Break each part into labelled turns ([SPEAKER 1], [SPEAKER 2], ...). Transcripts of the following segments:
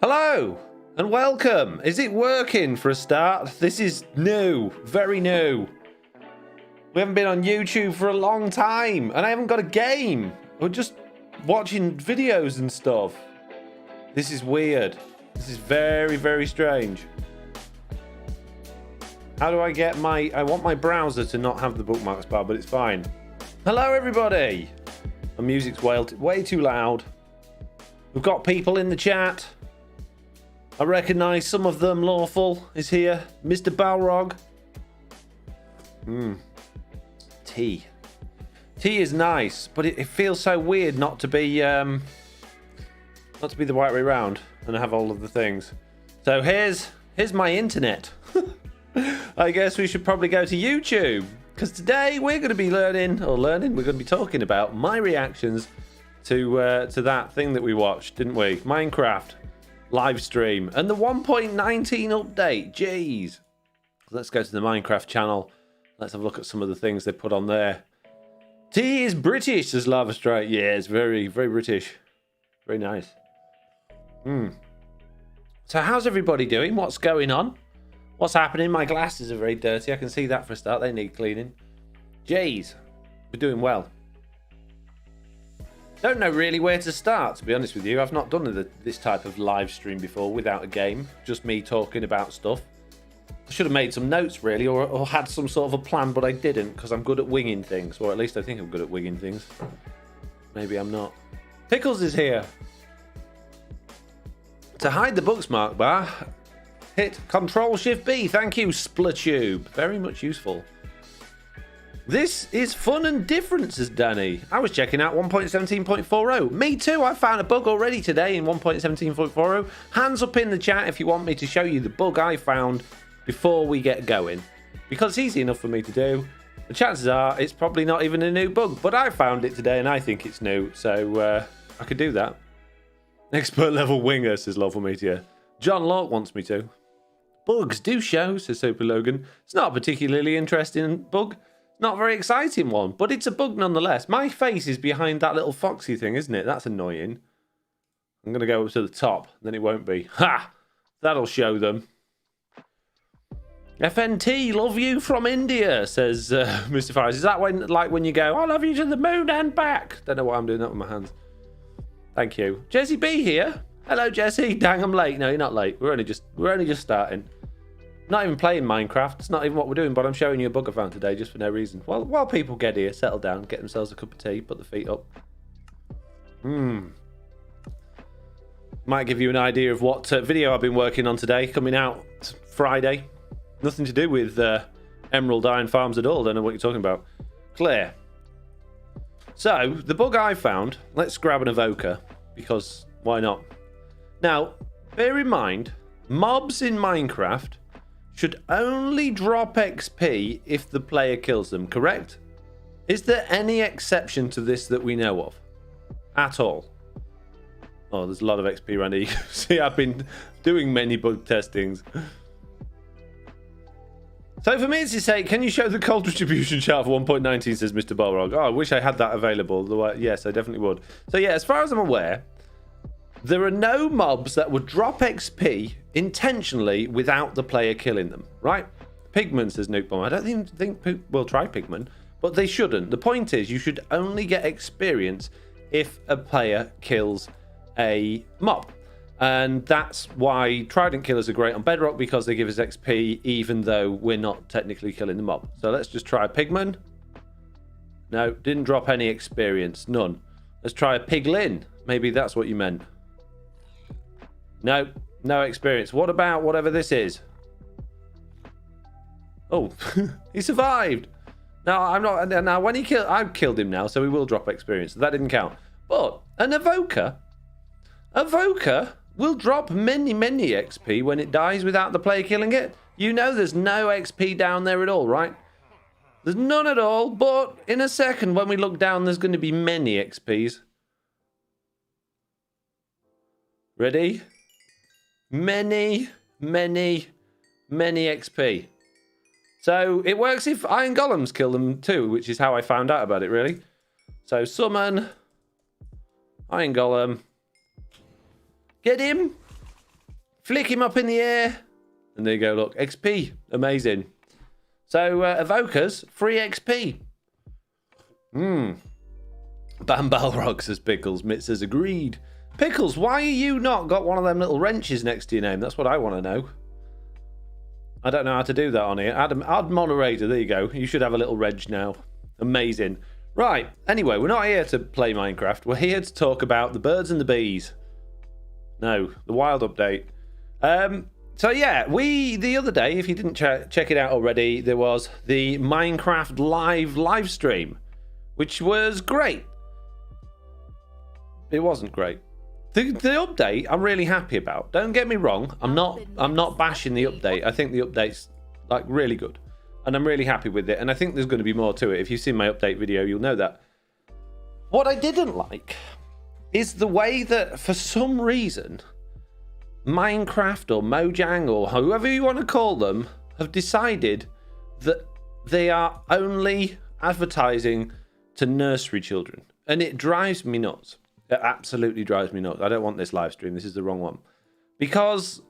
[SPEAKER 1] Hello and welcome. Is it working for a start? This is new, very new. We haven't been on YouTube for a long time and I haven't got a game. We're just watching videos and stuff. This is weird. This is very, very strange. How do I get I want my browser to not have the bookmarks bar, but it's fine. Hello everybody. My music's way too loud. We've got people in the chat. I recognise some of them. Lawful is here. Mr. Balrog. Tea. Tea is nice, but it feels so weird not to be the right way around and have all of the things. So here's my internet. I guess we should probably go to YouTube because today we're going to be we're going to be talking about my reactions to that thing that we watched, didn't we? Minecraft live stream and the 1.19 update. Jeez. Let's go to the Minecraft channel. Let's have a look at some of the things they put on there. Tea is British, says Lava Strike. Yeah, it's very, very British. Very nice. So how's everybody doing? What's going on? What's happening? My glasses are very dirty. I can see that for a start. They need cleaning. Jeez. We're doing well. Don't know really where to start, to be honest with you. I've not done this type of live stream before without a game. Just me talking about stuff. I should have made some notes, really, or had some sort of a plan, but I didn't, because I'm good at winging things. Or at least I think I'm good at winging things. Maybe I'm not. Pickles is here. To hide the bookmark bar, hit Control-Shift-B. Thank you, Splatube. Very much useful. This is fun and different, says Danny. I was checking out 1.17.40. Me too. I found a bug already today in 1.17.40. Hands up in the chat if you want me to show you the bug I found before we get going. Because it's easy enough for me to do. The chances are it's probably not even a new bug. But I found it today and I think it's new. So I could do that. Expert level winger, says Lawful Meteor. John Locke wants me to. Bugs do show, says Super Logan. It's not a particularly interesting bug. Not a very exciting one, but it's a bug nonetheless. My face is behind that little foxy thing, isn't it? That's annoying. I'm going to go up to the top, then it won't be. Ha! That'll show them. FNT, love you from India, says Mr. Fires. Is that when you go, I love you to the moon and back? Don't know why I'm doing that with my hands. Thank you. Jesse B here. Hello, Jesse. Dang, I'm late. No, you're not late. We're only just starting. Not even playing Minecraft. It's not even what we're doing, but I'm showing you a bug I found today just for no reason. Well, while people get here, settle down, get themselves a cup of tea, put the feet up. Might give you an idea of what video I've been working on today, coming out Friday. Nothing to do with Emerald Iron Farms at all. Don't know what you're talking about. Clear. So, the bug I found, let's grab an evoker, because why not? Now, bear in mind, mobs in Minecraft should only drop XP if the player kills them, correct? Is there any exception to this that we know of? At all? Oh, there's a lot of XP around here. See, I've been doing many bug testings. So for me to say, can you show the cold distribution chart for 1.19, says Mr. Balrog. Oh, I wish I had that available. Yes, I definitely would. So yeah, as far as I'm aware, there are no mobs that would drop XP intentionally without the player killing them, right? Pigman, says Nuke Bomb. I don't even think we'll try Pigman, but they shouldn't. The point is, you should only get experience if a player kills a mob. And that's why Trident Killers are great on Bedrock, because they give us XP even though we're not technically killing the mob. So let's just try a Pigman. No, didn't drop any experience. None. Let's try a Piglin. Maybe that's what you meant. No, no experience. What about whatever this is? Oh, he survived. Now I'm not. Now when I've killed him now, so he will drop experience. So that didn't count. But an evoker will drop many XP when it dies without the player killing it. You know, there's no XP down there at all, right? There's none at all. But in a second, when we look down, there's going to be many XPs. Ready? Many XP. So it works if iron golems kill them too, which is how I found out about it, really. So summon iron golem. Get him. Flick him up in the air. And there you go, look. XP. Amazing. So, evokers, free XP. Bam Balrog, says Pickles. Mitt says, agreed. Pickles, why are you not got one of them little wrenches next to your name? That's what I want to know. I don't know how to do that on here. Add moderator. There you go. You should have a little wrench now. Amazing. Right. Anyway, we're not here to play Minecraft. We're here to talk about the birds and the bees. No, the wild update. So yeah, the other day, if you didn't check it out already, there was the Minecraft live stream, which was great. It wasn't great. The update I'm really happy about. Don't get me wrong. I'm not bashing the update. I think the update's like really good, and I'm really happy with it. And I think there's going to be more to it. If you've seen my update video, you'll know that. What I didn't like is the way that, for some reason, Minecraft or Mojang or whoever you want to call them have decided that they are only advertising to nursery children, and it drives me nuts. It absolutely drives me nuts. I don't want this live stream. This is the wrong one. Because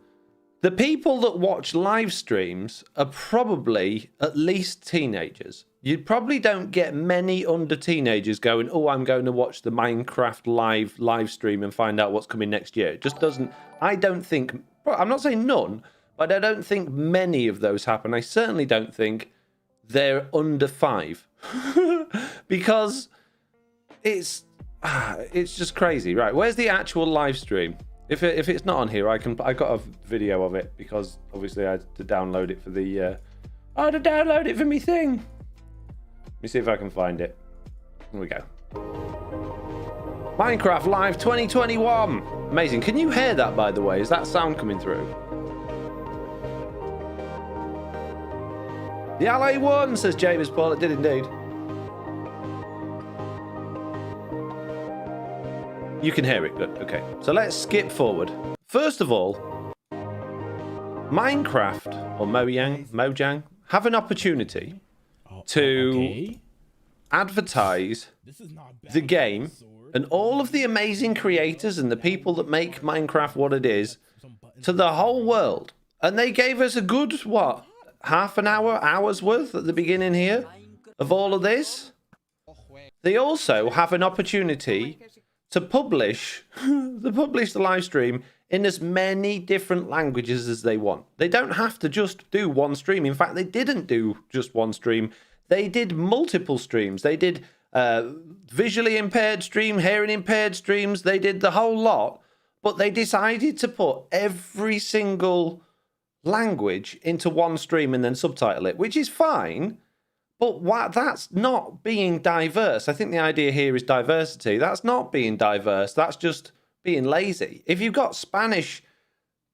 [SPEAKER 1] the people that watch live streams are probably at least teenagers. You probably don't get many under teenagers going, oh, I'm going to watch the Minecraft live stream and find out what's coming next year. It just doesn't. I don't think. I'm not saying none, but I don't think many of those happen. I certainly don't think they're under 5. Because it's just crazy. Right, where's the actual live stream? If it's not on here, I got a video of it because obviously I had to download it for the I had to download it for me thing. Let me see if I can find it. Here we go. Minecraft Live 2021. Amazing. Can you hear that, by the way? Is that sound coming through? The Allay won, says James Paul. It did indeed. You can hear it. Good. Okay. So let's skip forward. First of all, Minecraft or Mojang have an opportunity to advertise the game and all of the amazing creators and the people that make Minecraft what it is to the whole world. And they gave us a good, what, half an hour's worth at the beginning here of all of this. They also have an opportunity to publish the live stream in as many different languages as they want. They don't have to just do one stream. In fact, they didn't do just one stream. They did multiple streams. They did visually impaired stream, hearing impaired streams. They did the whole lot. But they decided to put every single language into one stream and then subtitle it, which is fine. But that's not being diverse. I think the idea here is diversity. That's not being diverse. That's just being lazy. If you've got Spanish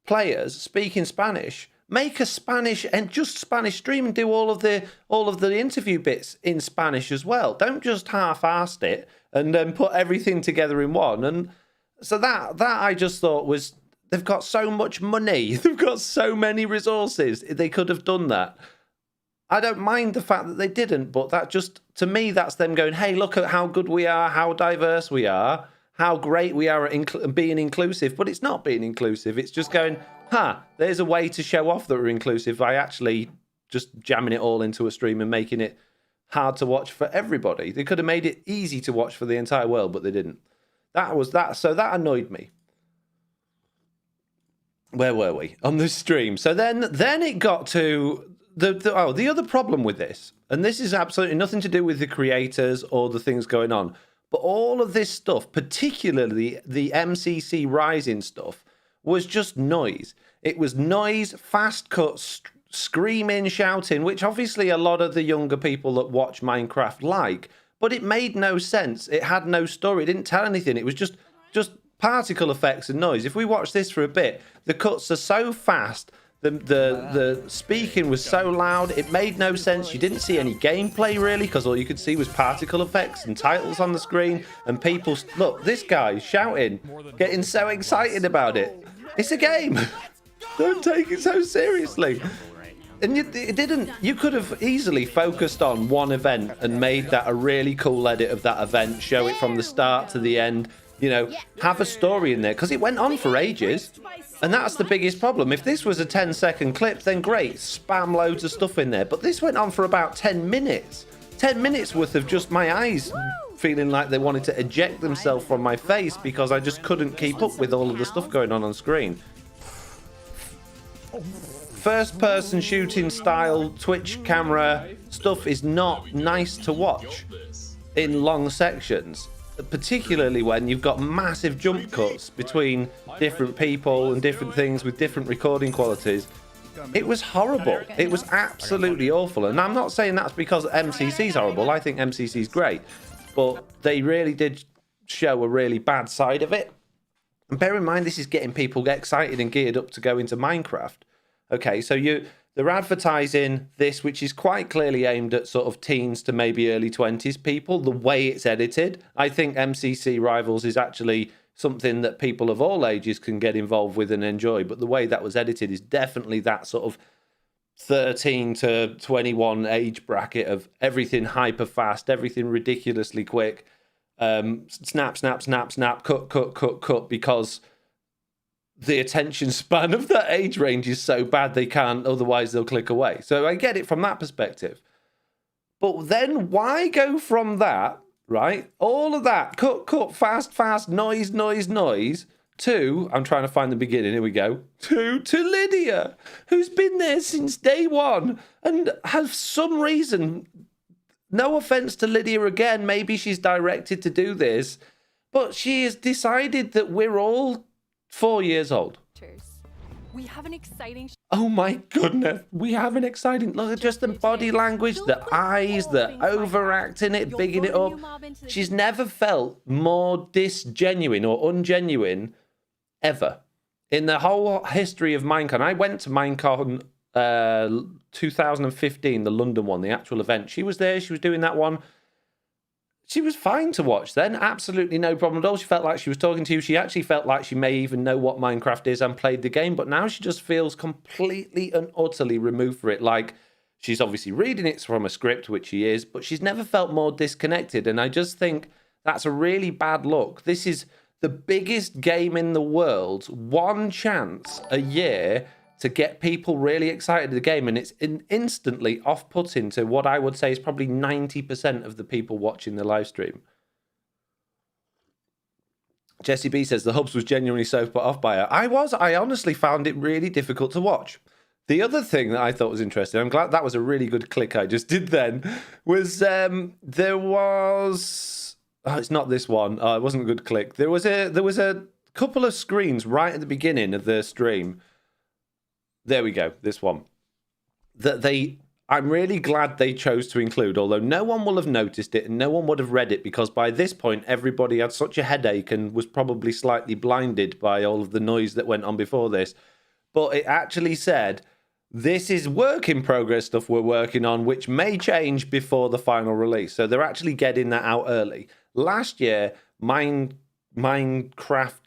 [SPEAKER 1] players speaking Spanish, make a Spanish and just Spanish stream and do all of the interview bits in Spanish as well. Don't just half-assed it and then put everything together in one. And so that I just thought was, they've got so much money. They've got so many resources. They could have done that. I don't mind the fact that they didn't, but that just, to me, that's them going, hey, look at how good we are, how diverse we are, how great we are at being inclusive. But it's not being inclusive. It's just going, there's a way to show off that we're inclusive by actually just jamming it all into a stream and making it hard to watch for everybody. They could have made it easy to watch for the entire world, but they didn't. So that annoyed me. Where were we? On the stream. So then it got to the other problem with this, and this is absolutely nothing to do with the creators or the things going on, but all of this stuff, particularly the MCC Rising stuff, was just noise. It was noise, fast cuts, screaming, shouting, which obviously a lot of the younger people that watch Minecraft like, but it made no sense. It had no story. It didn't tell anything. It was just particle effects and noise. If we watch this for a bit, the cuts are so fast. The speaking was so loud, it made no sense. You didn't see any gameplay really, because all you could see was particle effects and titles on the screen and people. Look, this guy shouting, getting so excited about it. It's a game. Don't take it so seriously. And it didn't. You could have easily focused on one event and made that a really cool edit of that event. Show it from the start to the end. You know, have a story in there, because it went on for ages. And that's the biggest problem. If this was a 10-second clip, then great, spam loads of stuff in there. But this went on for about 10 minutes. 10 minutes worth of just my eyes feeling like they wanted to eject themselves from my face because I just couldn't keep up with all of the stuff going on screen. First-person shooting style Twitch camera stuff is not nice to watch in long sections, particularly when you've got massive jump cuts between different people and different things with different recording qualities. It was horrible. It was absolutely awful. And I'm not saying that's because MCC's horrible. I think MCC's great. But they really did show a really bad side of it. And bear in mind, this is getting people excited and geared up to go into Minecraft. Okay, so they're advertising this, which is quite clearly aimed at sort of teens to maybe early 20s people, the way it's edited. I think MCC Rivals is actually something that people of all ages can get involved with and enjoy, but the way that was edited is definitely that sort of 13 to 21 age bracket of everything hyper fast, everything ridiculously quick, snap, snap, snap, snap, cut, cut, cut, cut, because the attention span of that age range is so bad they can't, otherwise they'll click away. So I get it from that perspective. But then why go from that, right? All of that, cut, cut, fast, fast, noise, noise, noise, to, I'm trying to find the beginning, here we go, to Lydia, who's been there since day one and has some reason, no offense to Lydia again, maybe she's directed to do this, but she has decided that we're all 4 years old.
[SPEAKER 2] We have an exciting...
[SPEAKER 1] Oh my goodness, we have an exciting... Look at just the body language, the eyes, the overacting it, bigging it up. She's never felt more disgenuine or ungenuine ever. In the whole history of Minecon. I went to Minecon 2015, the London one, the actual event. She was there, she was doing that one. She was fine to watch then, absolutely no problem at all. She felt like she was talking to you. She actually felt like she may even know what Minecraft is and played the game, but now she just feels completely and utterly removed from it. Like, she's obviously reading it from a script, which she is, but she's never felt more disconnected, and I just think that's a really bad look. This is the biggest game in the world, one chance a year to get people really excited the game, and it's instantly off-putting to what I would say is probably 90% of the people watching the live stream. Jesse B says the hubs was genuinely so put off by her. I honestly found it really difficult to watch. The other thing that I thought was interesting, I'm glad that was a really good click I just did then, was there was... Oh, it's not this one. Oh, it wasn't a good click. There was a couple of screens right at the beginning of the stream. There we go, this one. I'm really glad they chose to include, although no one will have noticed it and no one would have read it because by this point everybody had such a headache and was probably slightly blinded by all of the noise that went on before this. But it actually said, this is work in progress stuff we're working on, which may change before the final release. So they're actually getting that out early. Last year, Minecraft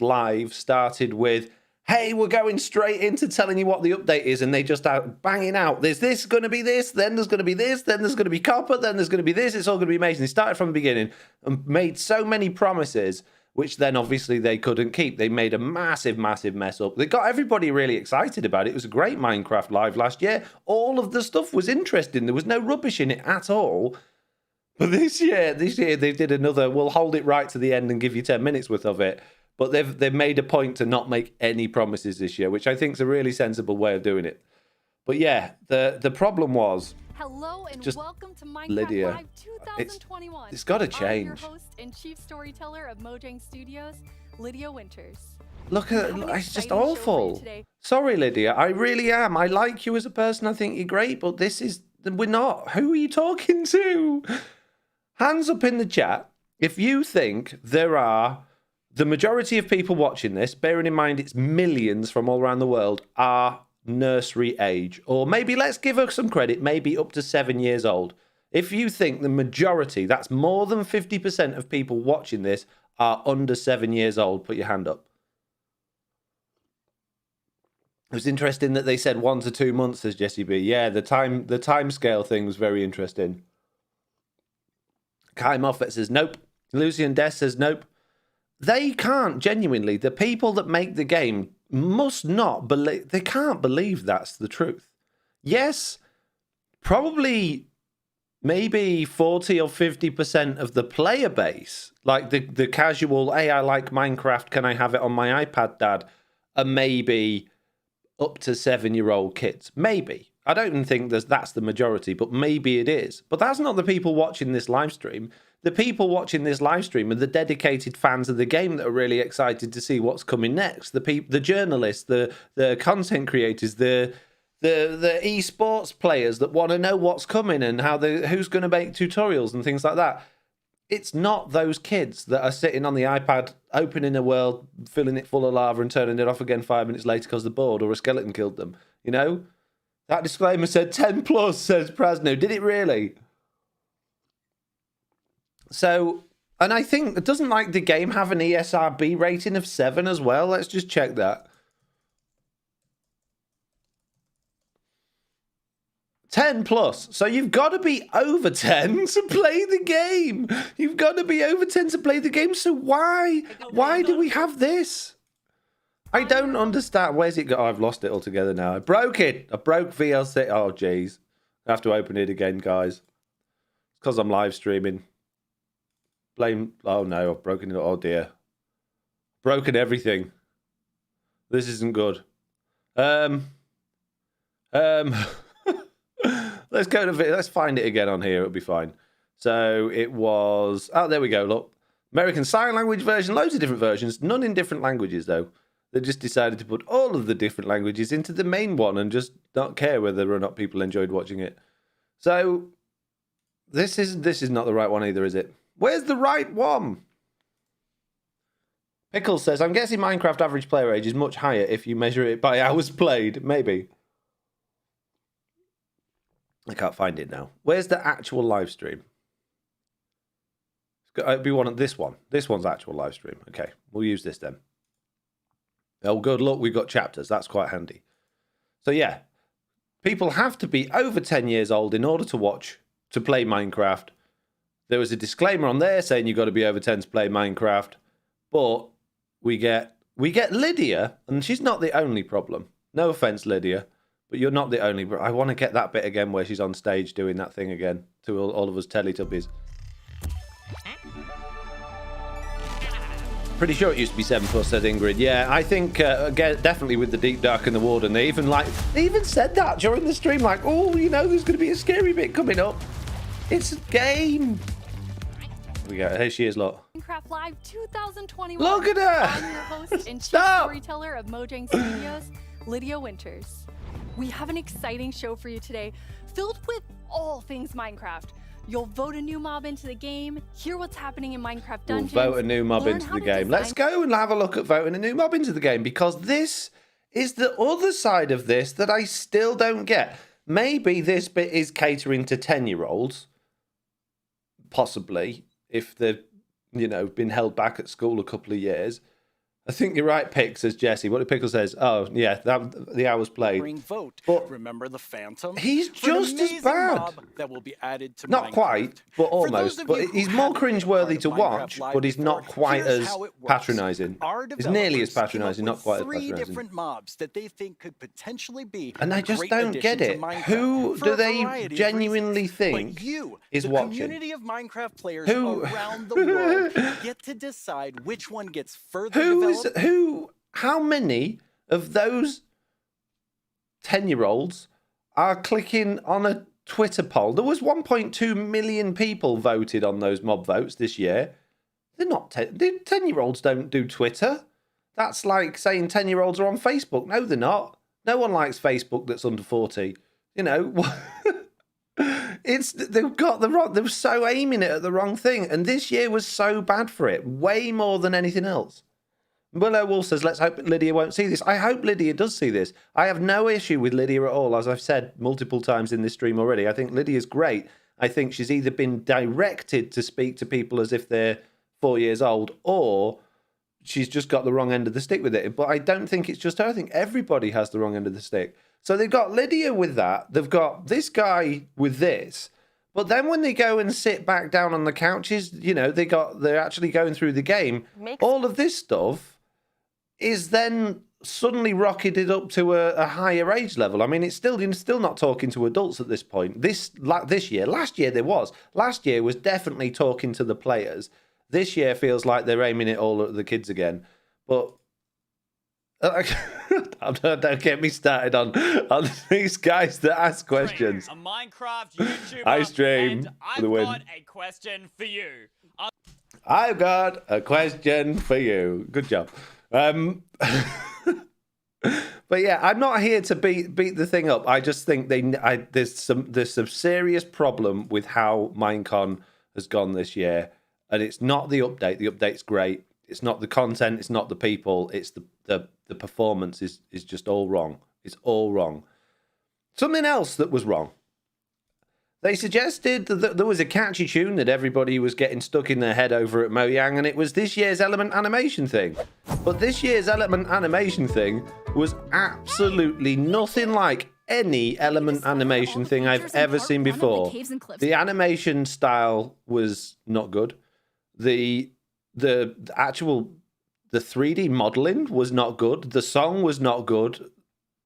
[SPEAKER 1] Live started with, hey, we're going straight into telling you what the update is, and they just out banging out, there's this going to be this, then there's going to be this, then there's going to be copper, then there's going to be this, it's all going to be amazing. They started from the beginning and made so many promises, which then obviously they couldn't keep. They made a massive, massive mess up. They got everybody really excited about it. It was a great Minecraft Live last year. All of the stuff was interesting. There was no rubbish in it at all. But this year they did another, we'll hold it right to the end and give you 10 minutes worth of it. But they've made a point to not make any promises this year, which I think is a really sensible way of doing it. But yeah, the problem was,
[SPEAKER 2] hello and
[SPEAKER 1] just
[SPEAKER 2] welcome to Minecraft
[SPEAKER 1] Lydia.
[SPEAKER 2] Live 2021.
[SPEAKER 1] It's got to
[SPEAKER 2] I'm
[SPEAKER 1] change.
[SPEAKER 2] your host and chief storyteller of Mojang Studios, Lydia Winters.
[SPEAKER 1] Look at it's just
[SPEAKER 2] exciting show for you
[SPEAKER 1] awful.
[SPEAKER 2] today.
[SPEAKER 1] Sorry, Lydia. I really am. I like you as a person. I think you're great, but we're not. Who are you talking to? Hands up in the chat if you think there are. The majority of people watching this, bearing in mind it's millions from all around the world, are nursery age. Or maybe, let's give her some credit, maybe up to 7 years old. If you think the majority, that's more than 50% of people watching this, are under 7 years old, put your hand up. It was interesting that they said 1 to 2 months, says Jesse B. Yeah, the time scale thing was very interesting. Kai Moffat says nope. Lucian Des says nope. They can't, genuinely. The people that make the game must not believe, they can't believe that's the truth. Yes, probably maybe 40 or 50% of the player base, like the casual, hey, I like Minecraft, can I have it on my iPad, Dad? Are maybe up to 7-year-old kids. Maybe. I don't even think that's the majority, but maybe it is. But that's not the people watching this live stream. The people watching this live stream are the dedicated fans of the game that are really excited to see what's coming next. The journalists, the content creators, the esports players that want to know what's coming and who's going to make tutorials and things like that. It's not those kids that are sitting on the iPad, opening a world, filling it full of lava and turning it off again 5 minutes later because they're bored or a skeleton killed them. You know? That disclaimer said 10 plus, says Prasno. Did it really? So, and I think, doesn't like the game have an ESRB rating of 7 as well? Let's just check that. 10 plus. So you've got to be over 10 to play the game. You've got to be over 10 to play the game. So why do we have this? I don't understand. Where's it go? Oh, I've lost it altogether now. I broke it. I broke VLC. Oh, jeez. I have to open it again, guys. It's because I'm live streaming. Blame. Oh, no. I've broken it. Oh, dear. Broken everything. This isn't good. Let's go to let's find it again on here. It'll be fine. So it was. Oh, there we go. Look, American Sign Language version. Loads of different versions. None in different languages though. They just decided to put all of the different languages into the main one and just not care whether or not people enjoyed watching it. So this is not the right one either, is it? Where's the right one? Pickles says, I'm guessing Minecraft average player age is much higher if you measure it by hours played. Maybe. I can't find it now. Where's the actual live stream? It'd be this one. This one's actual live stream. Okay, we'll use this then. Oh, good. Look, we've got chapters. That's quite handy. So, yeah. People have to be over 10 years old in order to play Minecraft. There was a disclaimer on there saying you've got to be over 10 to play Minecraft. But we get Lydia, and she's not the only problem. No offense, Lydia, but you're not the only. I want to get that bit again where she's on stage doing that thing again to all of us Teletubbies. Pretty sure it used to be 7 plus, said Ingrid. Yeah, I think again, definitely with the Deep Dark and the Warden. They even said that during the stream, like, oh, you know, there's going to be a scary bit coming up. It's a game. Here she is, look.
[SPEAKER 2] Minecraft Live 2021.
[SPEAKER 1] Look at her.
[SPEAKER 2] I'm your host and chief storyteller of Mojang Studios, Lydia Winters. We have an exciting show for you today, filled with all things Minecraft. You'll vote a new mob into the game, hear what's happening in Minecraft dungeons.
[SPEAKER 1] We'll vote a new mob into the game. Let's go and have a look at voting a new mob into the game, because this is the other side of this that I still don't get. Maybe this bit is catering to 10-year-olds, possibly, if they've, been held back at school a couple of years. I think you're right, Pick, says Jesse. What did Pickle says? Oh, yeah, the hours played.
[SPEAKER 3] Vote.
[SPEAKER 1] But
[SPEAKER 3] remember the Phantom?
[SPEAKER 1] He's just as bad.
[SPEAKER 3] That will be added to
[SPEAKER 1] not
[SPEAKER 3] Minecraft.
[SPEAKER 1] Quite, but almost. But he's more cringeworthy to watch, but he's not quite as patronising. He's nearly as patronising, not quite as patronising. 3 different
[SPEAKER 3] mobs that they think could potentially be.
[SPEAKER 1] And I just don't get it. Who do they genuinely think is watching?
[SPEAKER 3] The community of Minecraft players around the world get to decide which one gets further developed.
[SPEAKER 1] How many of those 10-year-olds are clicking on a Twitter poll? There was 1.2 million people voted on those mob votes this year. They're not 10-year-olds don't do Twitter. That's like saying 10-year-olds are on Facebook. No, they're not. No one likes Facebook that's under 40. They've got the wrong. They were so aiming it at the wrong thing, and this year was so bad for it, way more than anything else. Willow Wolf says, let's hope Lydia won't see this. I hope Lydia does see this. I have no issue with Lydia at all, as I've said multiple times in this stream already. I think Lydia's great. I think she's either been directed to speak to people as if they're 4 years old, or she's just got the wrong end of the stick with it. But I don't think it's just her. I think everybody has the wrong end of the stick. So they've got Lydia with that. They've got this guy with this. But then when they go and sit back down on the couches, they're actually going through the game. All of this stuff is then suddenly rocketed up to a higher age level. I mean, you're still not talking to adults at this point. This year, last year there was. Last year was definitely talking to the players. This year feels like they're aiming it all at the kids again. But don't get me started on these guys that ask questions.
[SPEAKER 4] A Minecraft YouTuber,
[SPEAKER 1] I stream
[SPEAKER 4] and I've got a question for you.
[SPEAKER 1] I've got a question for you. Good job. But yeah, I'm not here to beat the thing up. I just think there's some serious problem with how Minecon has gone this year, and it's not the update. The update's great. It's not the content. It's not the people. It's the performance is just all wrong. It's all wrong. Something else that was wrong. They suggested that there was a catchy tune that everybody was getting stuck in their head over at Mojang, and it was this year's Element Animation thing. But this year's Element Animation thing was absolutely nothing like any Element Animation thing I've ever seen before. The animation style was not good. The 3D modeling was not good. The song was not good.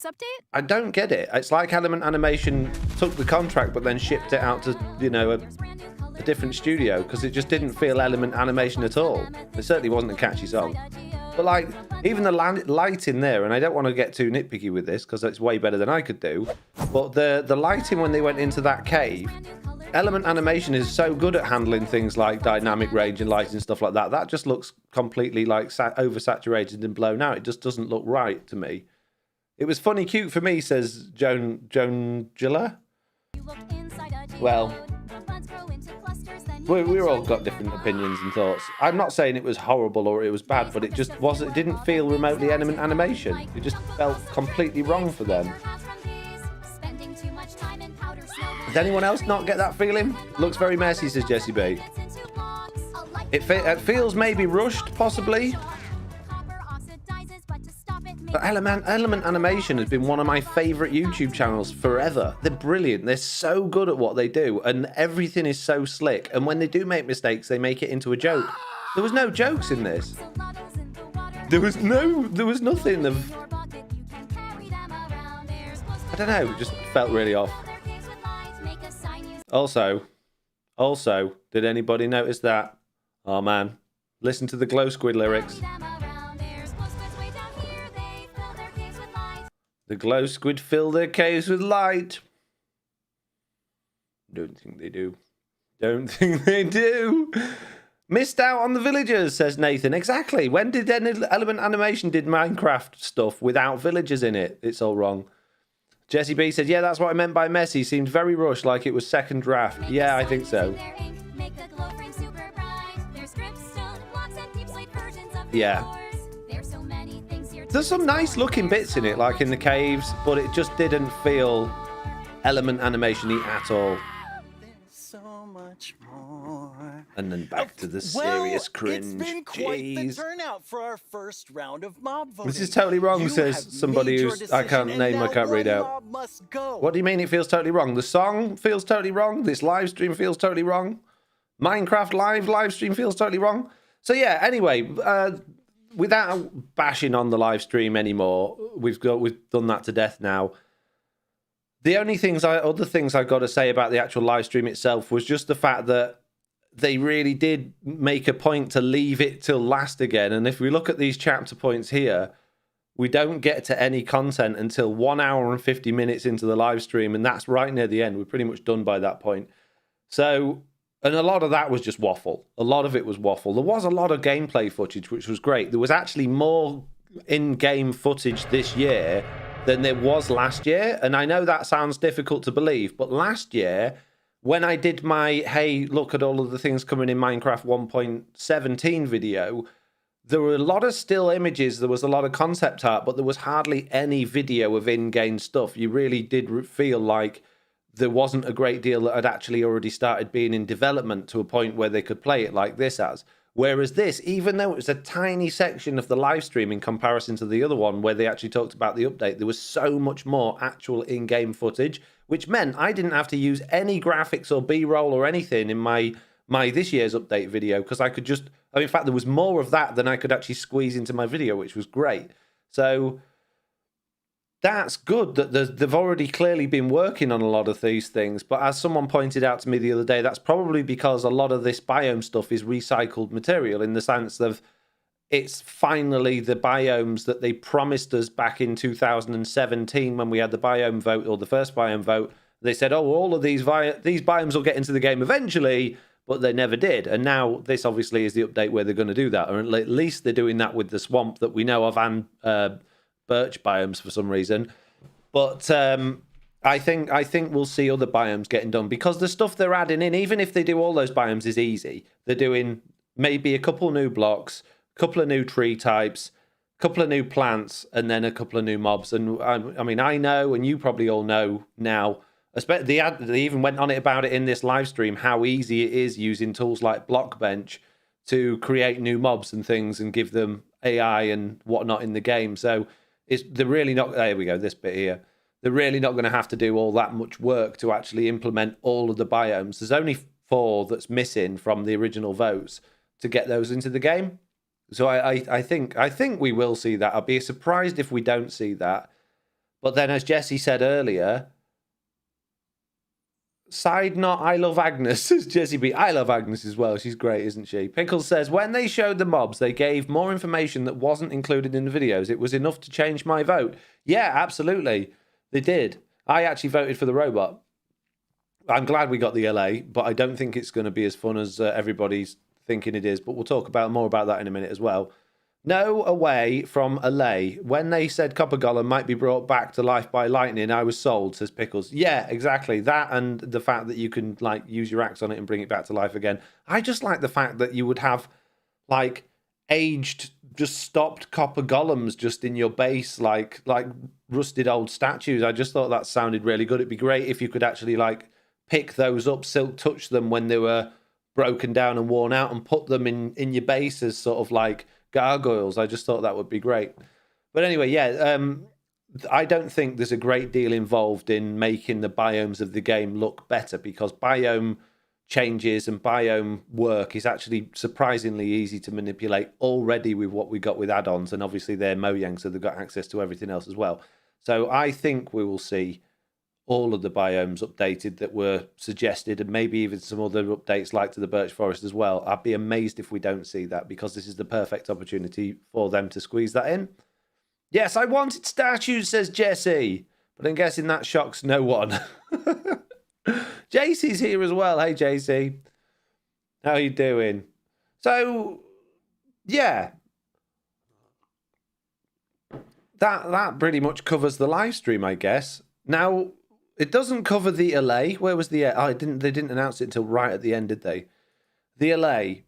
[SPEAKER 2] Update?
[SPEAKER 1] I don't get it. It's like Element Animation took the contract but then shipped it out to, a different studio because it just didn't feel Element Animation at all. It certainly wasn't a catchy song. But like, even the lighting there, and I don't want to get too nitpicky with this because it's way better than I could do, but the lighting when they went into that cave, Element Animation is so good at handling things like dynamic range and light and stuff like that. That just looks completely like oversaturated and blown out. It just doesn't look right to me. It was funny cute for me, says Joan Gilla. Well, we're all got different opinions and thoughts. I'm not saying it was horrible or it was bad, but it just wasn't. It didn't feel remotely Element Animation. It just felt completely wrong for them. Does anyone else not get that feeling? Looks very messy, says Jessie B. It feels maybe rushed, possibly. But Element Animation has been one of my favourite YouTube channels forever. They're brilliant. They're so good at what they do, and everything is so slick. And when they do make mistakes, they make it into a joke. There was no jokes in this. There was nothing of... I don't know, it just felt really off. Also, did anybody notice that? Oh man, listen to the Glow Squid lyrics. The glow squid fill their caves with light. Don't think they do. Don't think they do. Missed out on the villagers, says Nathan. Exactly. When did Element Animation did Minecraft stuff without villagers in it? It's all wrong. Jessie B said, yeah, that's what I meant by messy. Seemed very rushed, like it was second draft. Yeah, I think so. Yeah. There's some nice looking bits in it, like in the caves, but it just didn't feel Element Animation-y at all.
[SPEAKER 3] So much more.
[SPEAKER 1] And then back to the serious cringe.
[SPEAKER 3] It's been quite the turnout for our first round of mob voting.
[SPEAKER 1] This is totally wrong, says somebody who's I can't read out. What do you mean it feels totally wrong? The song feels totally wrong. This live stream feels totally wrong. Minecraft live stream feels totally wrong. So yeah, anyway, without bashing on the live stream anymore, we've done that to death now. The only other things I've got to say about the actual live stream itself was just the fact that they really did make a point to leave it till last again. And if we look at these chapter points here, we don't get to any content until 1 hour and 50 minutes into the live stream, and that's right near the end. We're pretty much done by that point. So, and a lot of that was just waffle. A lot of it was waffle. There was a lot of gameplay footage, which was great. There was actually more in-game footage this year than there was last year. And I know that sounds difficult to believe, but last year, when I did my, hey, look at all of the things coming in Minecraft 1.17 video, there were a lot of still images, there was a lot of concept art, but there was hardly any video of in-game stuff. You really did feel like there wasn't a great deal that had actually already started being in development to a point where they could play it like this has. Whereas this, even though it was a tiny section of the live stream in comparison to the other one where they actually talked about the update, there was so much more actual in-game footage, which meant I didn't have to use any graphics or B-roll or anything in my this year's update video, because I could just... in fact, there was more of that than I could actually squeeze into my video, which was great. So that's good that they've already clearly been working on a lot of these things. But as someone pointed out to me the other day, that's probably because a lot of this biome stuff is recycled material, in the sense of it's finally the biomes that they promised us back in 2017 when we had the biome vote, or the first biome vote. They said, oh, all of these biomes will get into the game eventually, but they never did. And now this obviously is the update where they're going to do that, or at least they're doing that with the swamp that we know of, and birch biomes for some reason. But I think we'll see other biomes getting done, because the stuff they're adding in, even if they do all those biomes, is easy. They're doing maybe a couple new blocks, a couple of new tree types, a couple of new plants, and then a couple of new mobs. And I mean, I know, and you probably all know now, they even went on about it in this live stream, how easy it is using tools like Blockbench to create new mobs and things and give them AI and whatnot in the game. So they're really not, there we go, this bit here. They're really not going to have to do all that much work to actually implement all of the biomes. There's only 4 that's missing from the original votes to get those into the game. So I think we will see that. I'll be surprised if we don't see that. But then, as Jesse said earlier, side note, I love Agnes, says Jesse B. I love Agnes as well. She's great, isn't she? Pickles says, when they showed the mobs, they gave more information that wasn't included in the videos. It was enough to change my vote. Yeah, absolutely. They did. I actually voted for the robot. I'm glad we got the Allay, but I don't think it's going to be as fun as everybody's thinking it is. But we'll talk more about that in a minute as well. No away from Allay. When they said Copper Golem might be brought back to life by lightning, I was sold, says Pickles. Yeah, exactly. That, and the fact that you can like use your axe on it and bring it back to life again. I just like the fact that you would have like aged, just stopped copper golems just in your base, like rusted old statues. I just thought that sounded really good. It'd be great if you could actually like pick those up, silk touch them when they were broken down and worn out, and put them in your base as sort of like gargoyles. I just thought that would be great. But anyway, yeah, I don't think there's a great deal involved in making the biomes of the game look better, because biome changes and biome work is actually surprisingly easy to manipulate already with what we got with add-ons, and obviously they're Mojang, so they've got access to everything else as well. So I think we will see all of the biomes updated that were suggested, and maybe even some other updates like to the birch forest as well. I'd be amazed if we don't see that, because this is the perfect opportunity for them to squeeze that in. Yes, I wanted statues, says Jesse, but I'm guessing that shocks no one. JC's here as well. Hey, JC. How you doing? So, yeah. That pretty much covers the live stream, I guess. Now, it doesn't cover the Allay. Where was the... Oh, they didn't announce it until right at the end, did they? The Allay.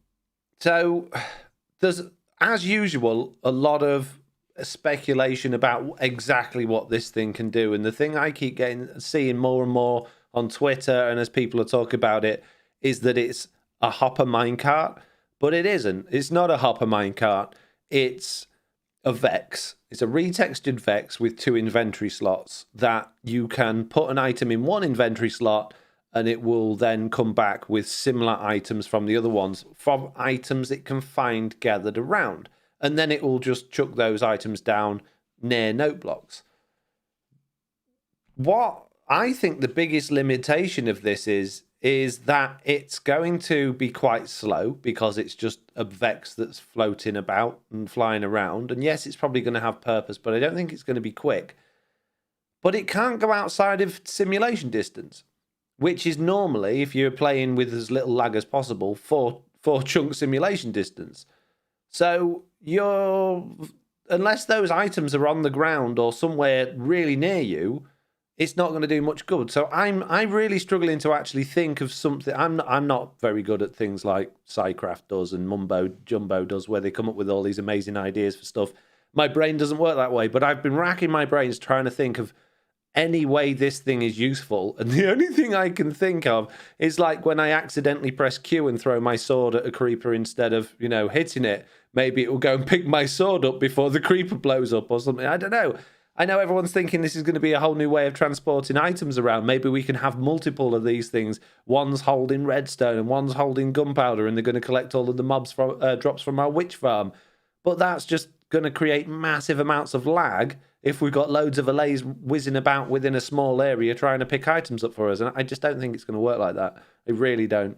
[SPEAKER 1] So, there's, as usual, a lot of speculation about exactly what this thing can do. And the thing I keep seeing more and more on Twitter, and as people are talking about it, is that it's a hopper minecart. But it isn't. It's not a hopper minecart. It's a Vex. It's a retextured Vex with 2 inventory slots that you can put an item in one inventory slot, and it will then come back with similar items from the other ones, from items it can find gathered around. And then it will just chuck those items down near note blocks. What I think the biggest limitation of this is that it's going to be quite slow, because it's just a Vex that's floating about and flying around. And yes, it's probably going to have purpose, but I don't think it's going to be quick. But it can't go outside of simulation distance, which is normally, if you're playing with as little lag as possible, 4 chunk simulation distance. So unless those items are on the ground or somewhere really near you, it's not going to do much good. So I'm really struggling to actually think of something. I'm not very good at things like Psycraft does and Mumbo Jumbo does, where they come up with all these amazing ideas for stuff. My brain doesn't work that way, but I've been racking my brains trying to think of any way this thing is useful. And the only thing I can think of is like when I accidentally press Q and throw my sword at a creeper instead of, hitting it. Maybe it will go and pick my sword up before the creeper blows up or something. I don't know. I know everyone's thinking this is going to be a whole new way of transporting items around. Maybe we can have multiple of these things. One's holding redstone and one's holding gunpowder, and they're going to collect all of the mobs from drops from our witch farm. But that's just going to create massive amounts of lag if we've got loads of allays whizzing about within a small area trying to pick items up for us. And I just don't think it's going to work like that. I really don't.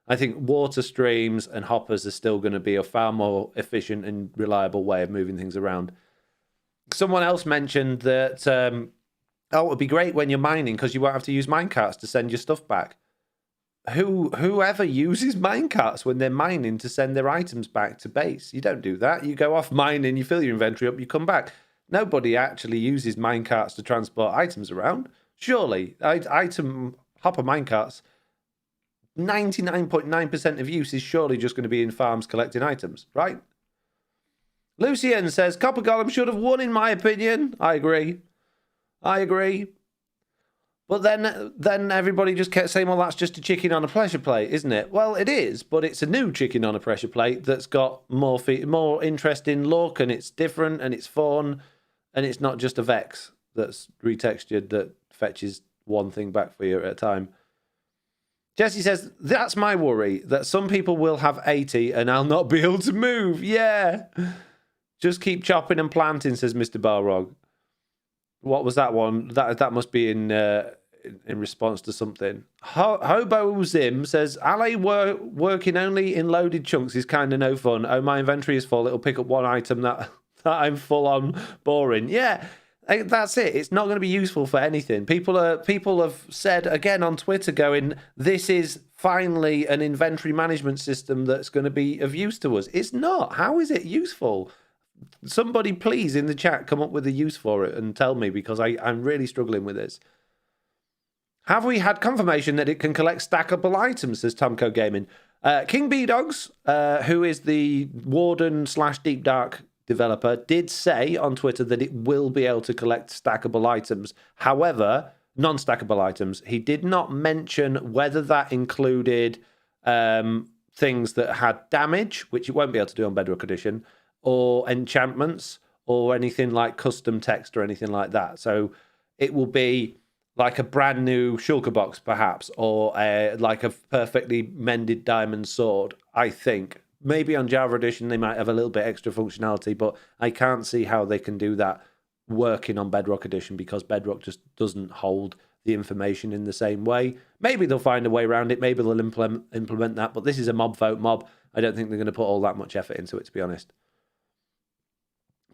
[SPEAKER 1] I think water streams and hoppers are still going to be a far more efficient and reliable way of moving things around. Someone else mentioned that, it would be great when you're mining because you won't have to use minecarts to send your stuff back. Whoever uses minecarts when they're mining to send their items back to base? You don't do that. You go off mining, you fill your inventory up, you come back. Nobody actually uses minecarts to transport items around. Surely, hopper minecarts, 99.9% of use is surely just going to be in farms collecting items, right? Lucien says, Copper Golem should have won in my opinion. I agree. But then everybody just kept saying, well, that's just a chicken on a pressure plate, isn't it? Well, it is, but it's a new chicken on a pressure plate that's got more interesting look, and it's different, and it's fun, and it's not just a Vex that's retextured that fetches one thing back for you at a time. Jesse says, that's my worry, that some people will have 80 and I'll not be able to move. Yeah. Just keep chopping and planting, says Mr. Balrog. What was that one? That must be in response to something. Hobo Zim says, Allay working only in loaded chunks is kind of no fun. Oh, my inventory is full. It'll pick up one item that I'm full on boring. Yeah, that's it. It's not going to be useful for anything. People have said again on Twitter going, this is finally an inventory management system that's going to be of use to us. It's not. How is it useful? Somebody please in the chat come up with a use for it and tell me, because I'm really struggling with this. Have we had confirmation that it can collect stackable items, says Tomco Gaming? King B-Dogs, who is the Warden / Deep Dark developer, did say on Twitter that it will be able to collect stackable items. However, non-stackable items. He did not mention whether that included things that had damage, which it won't be able to do on Bedrock Edition, or enchantments, or anything like custom text or anything like that. So it will be like a brand new shulker box, perhaps, or like a perfectly mended diamond sword, I think. Maybe on Java Edition they might have a little bit extra functionality, but I can't see how they can do that working on Bedrock Edition, because Bedrock just doesn't hold the information in the same way. Maybe they'll find a way around it. Maybe they'll implement that, but this is a mob vote mob. I don't think they're going to put all that much effort into it, to be honest.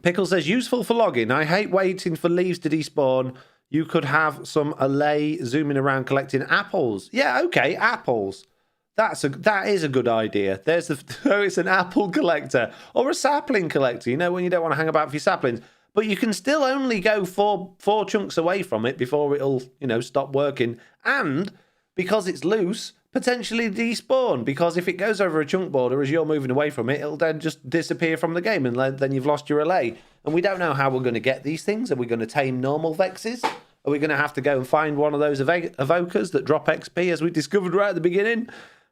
[SPEAKER 1] Pickle says, useful for logging. I hate waiting for leaves to despawn. You could have some Allay zooming around collecting apples. Yeah, okay, apples. That is a good idea. It's an apple collector or a sapling collector, you know, when you don't want to hang about for your saplings. But you can still only go four chunks away from it before it'll, stop working. And because it's loose, potentially despawn, because if it goes over a chunk border as you're moving away from it, it'll then just disappear from the game, and then you've lost your Allay. And we don't know how we're going to get these things. Are we going to tame normal Vexes? Are we going to have to go and find one of those evokers that drop XP, as we discovered right at the beginning,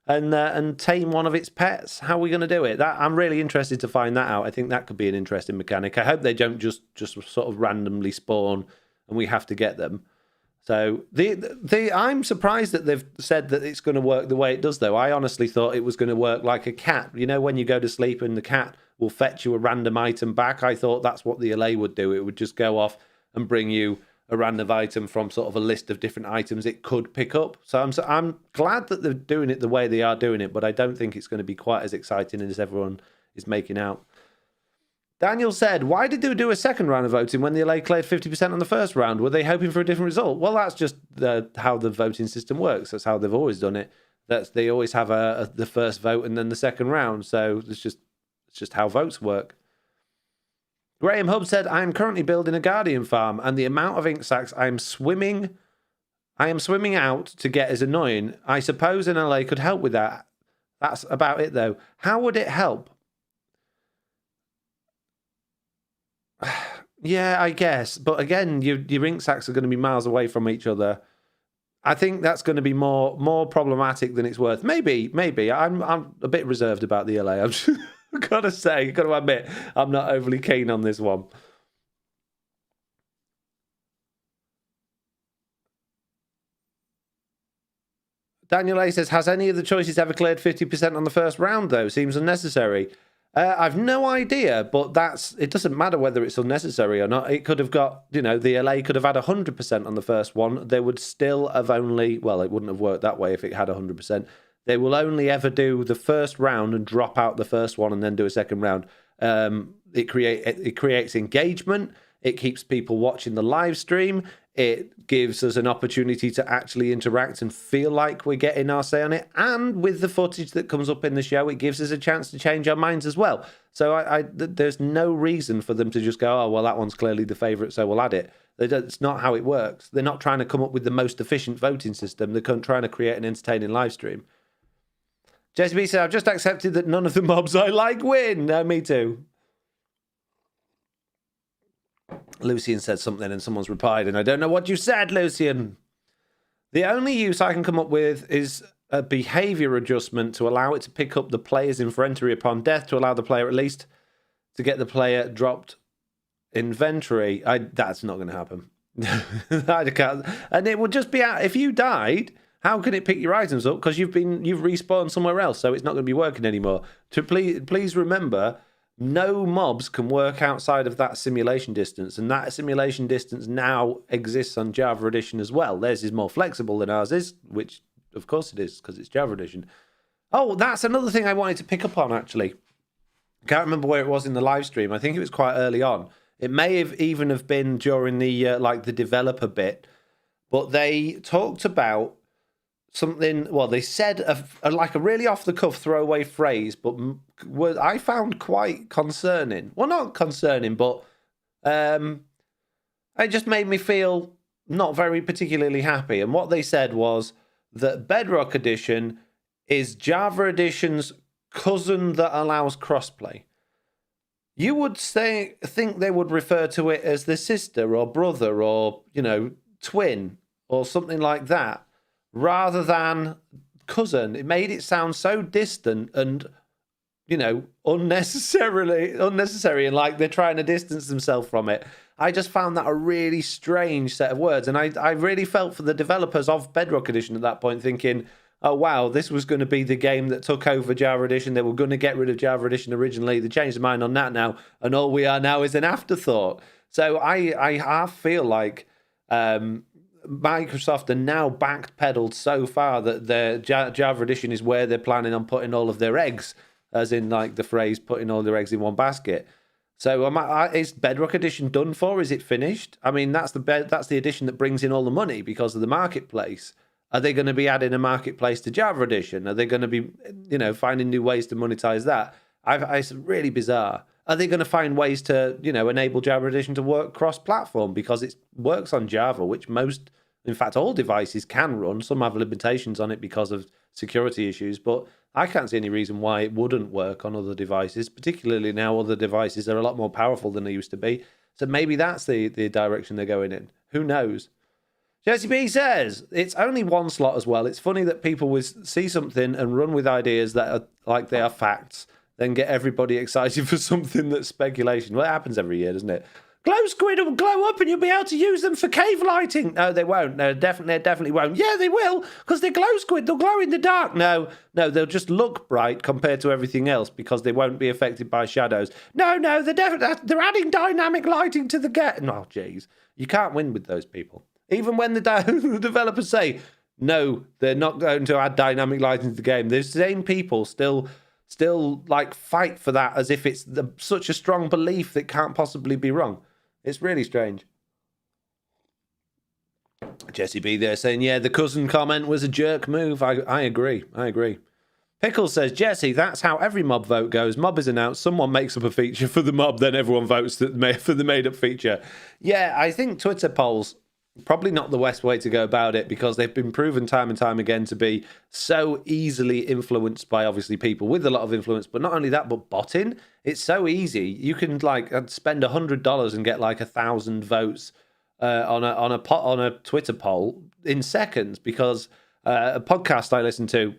[SPEAKER 1] and tame one of its pets? How are we going to do it? I'm really interested to find that out. I think that could be an interesting mechanic. I hope they don't just sort of randomly spawn and we have to get them. So I'm surprised that they've said that it's going to work the way it does, though. I honestly thought it was going to work like a cat. You know, when you go to sleep and the cat will fetch you a random item back, I thought that's what the Allay would do. It would just go off and bring you a random item from sort of a list of different items it could pick up. So I'm glad that they're doing it the way they are doing it, but I don't think it's going to be quite as exciting as everyone is making out. Daniel said, why did they do a second round of voting when the Allay cleared 50% on the first round? Were they hoping for a different result? Well, that's just how the voting system works. That's how they've always done it. They always have the first vote and then the second round. So it's just how votes work. Graham Hub said, I am currently building a Guardian farm, and the amount of ink sacs I am swimming out to get is annoying. I suppose an Allay could help with that. That's about it, though. How would it help? Yeah, I guess. But again, your ink sacs are going to be miles away from each other. I think that's going to be more problematic than it's worth. Maybe. I'm a bit reserved about the Allay. I've got to admit, I'm not overly keen on this one. Daniel A says, has any of the choices ever cleared 50% on the first round, though? Seems unnecessary. I've no idea, but it doesn't matter whether it's unnecessary or not. It could have got, the Allay could have had 100% on the first one. They would still have only, well, it wouldn't have worked that way if it had 100%. They will only ever do the first round and drop out the first one and then do a second round. It creates engagement. It keeps people watching the live stream. It gives us an opportunity to actually interact and feel like we're getting our say on it. And with the footage that comes up in the show, it gives us a chance to change our minds as well. So there's no reason for them to just go, oh, well, that one's clearly the favourite, so we'll add it. It's not how it works. They're not trying to come up with the most efficient voting system. They're trying to create an entertaining live stream. JCB said, I've just accepted that none of the mobs I like win. No, me too. Lucian said something and someone's replied, and I don't know what you said, Lucian. The only use I can come up with is a behavior adjustment to allow it to pick up the player's inventory upon death, to allow the player at least to get the player dropped inventory. That's not going to happen. I can't. And it would just be out if you died. How can it pick your items up? Because you've respawned somewhere else, so it's not going to be working anymore. To please remember, no mobs can work outside of that simulation distance, and that simulation distance now exists on Java Edition as well. Theirs is more flexible than ours is, which of course it is because it's Java Edition. Oh, that's another thing I wanted to pick up on, actually. I can't remember where it was in the live stream. I think it was quite early on. It may have even have been during the the developer bit, but they talked about something. Well, they said a really off the cuff throwaway phrase, but I found quite concerning. Well, not concerning, but it just made me feel not very particularly happy. And what they said was that Bedrock Edition is Java Edition's cousin that allows crossplay. You would think they would refer to it as the sister or brother or, twin or something like that, rather than cousin. It made it sound so distant and, unnecessary and like they're trying to distance themselves from it. I just found that a really strange set of words. And I really felt for the developers of Bedrock Edition at that point, thinking, oh, wow, this was going to be the game that took over Java Edition. They were going to get rid of Java Edition originally. They changed their mind on that now. And all we are now is an afterthought. So I half feel like Microsoft are now backpedaled so far that their Java Edition is where they're planning on putting all of their eggs, as in like the phrase, putting all their eggs in one basket. So is Bedrock Edition done for? Is it finished? I mean, that's the edition that brings in all the money because of the marketplace. Are they going to be adding a marketplace to Java Edition? Are they going to be, finding new ways to monetize that? It's really bizarre. Are they going to find ways to, enable Java Edition to work cross-platform because it works on Java, which most, in fact, all devices can run. Some have limitations on it because of security issues, but I can't see any reason why it wouldn't work on other devices, particularly now other devices are a lot more powerful than they used to be. So maybe that's the direction they're going in. Who knows? Jesse B says, it's only one slot as well. It's funny that people will see something and run with ideas that are like they are facts, then get everybody excited for something that's speculation. Well, it happens every year, doesn't it? Glow squid will glow up and you'll be able to use them for cave lighting. No, they won't. No, definitely won't. Yeah, they will, because they're glow squid. They'll glow in the dark. No, they'll just look bright compared to everything else because they won't be affected by shadows. No, they're adding dynamic lighting to the game. Oh, jeez. You can't win with those people. Even when the developers say, no, they're not going to add dynamic lighting to the game, the same people still like fight for that as if it's such a strong belief that can't possibly be wrong. It's really strange. Jesse B there saying, yeah, the cousin comment was a jerk move. I agree. Pickles says, Jesse, that's how every mob vote goes. Mob is announced, someone makes up a feature for the mob, then everyone votes for the made-up feature. Yeah, I think Twitter polls, probably not the best way to go about it because they've been proven time and time again to be so easily influenced by obviously people with a lot of influence, but not only that, but botting. It's so easy. You can spend $100 and get 1,000 votes on a Twitter poll in seconds because a podcast I listen to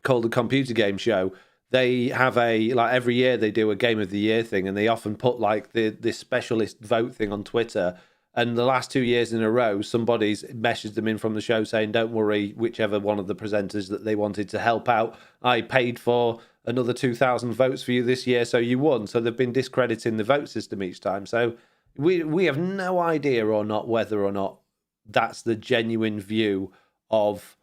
[SPEAKER 1] called The Computer Game Show, they have every year they do a Game of the Year thing and they often put this specialist vote thing on Twitter. And the last 2 years in a row, somebody's messaged them in from the show saying, don't worry, whichever one of the presenters that they wanted to help out, I paid for another 2,000 votes for you this year, so you won. So they've been discrediting the vote system each time. So we have no idea or not whether or not that's the genuine view of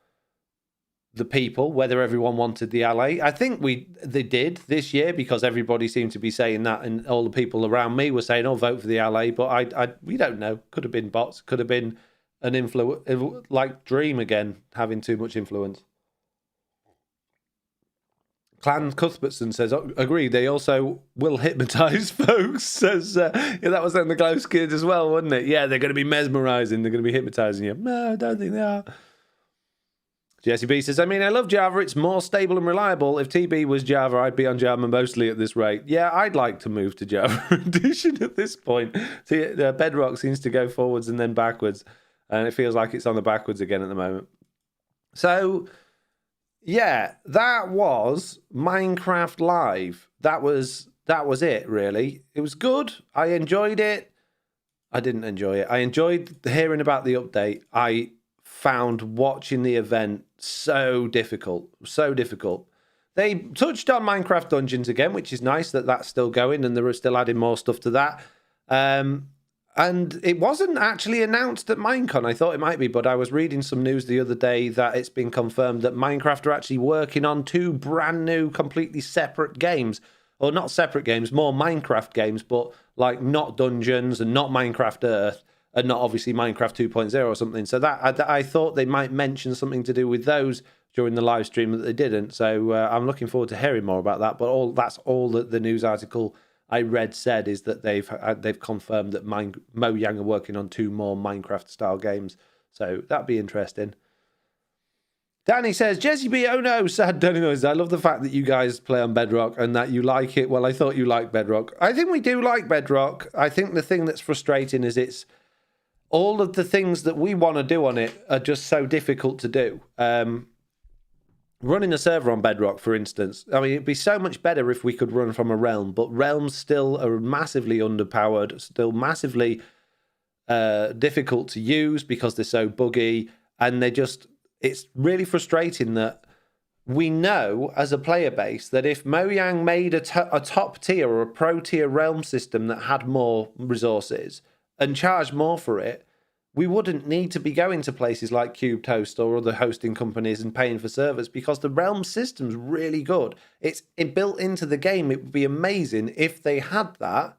[SPEAKER 1] the people, whether everyone wanted the Allay. I think they did this year because everybody seemed to be saying that, and all the people around me were saying, "Oh, vote for the Allay." But we don't know. Could have been bots. Could have been an influence, like Dream again, having too much influence. Clan Cuthbertson says, agree, they also will hypnotise folks. Says, yeah, that was on the Glow Kid as well, wasn't it? Yeah, they're going to be mesmerising. They're going to be hypnotising you. No, I don't think they are. Jesse B says, I mean, I love Java. It's more stable and reliable. If TB was Java, I'd be on Java mostly at this rate. Yeah, I'd like to move to Java Edition at this point. See, Bedrock seems to go forwards and then backwards. And it feels like it's on the backwards again at the moment. So... yeah, that was Minecraft Live. That was it, really. It was good. I enjoyed it. I didn't enjoy it. I enjoyed hearing about the update. I found watching the event so difficult. So difficult. They touched on Minecraft Dungeons again, which is nice that that's still going and they're still adding more stuff to that. And it wasn't actually announced at Minecon. I thought it might be, but I was reading some news the other day that it's been confirmed that Minecraft are actually working on 2 brand new, completely separate games. Or not separate games, more Minecraft games, but like not Dungeons and not Minecraft Earth and not obviously Minecraft 2.0 or something. So that I thought they might mention something to do with those during the live stream that they didn't. So I'm looking forward to hearing more about that. But that's all that the news article I read said is that they've confirmed that Mojang are working on 2 more Minecraft-style games. So that'd be interesting. Danny says, Jesse B, oh no, sad Danny noise. I love the fact that you guys play on Bedrock and that you like it. Well, I thought you liked Bedrock. I think we do like Bedrock. I think the thing that's frustrating is it's all of the things that we want to do on it are just so difficult to do. Running a server on Bedrock, for instance, I mean, it'd be so much better if we could run from a realm, but realms still are massively underpowered, still massively difficult to use because they're so buggy, and it's really frustrating that we know as a player base that if Mojang made a top tier or a pro tier realm system that had more resources and charged more for it, we wouldn't need to be going to places like CubeToast or other hosting companies and paying for servers because the Realm system's really good. It's built into the game. It would be amazing if they had that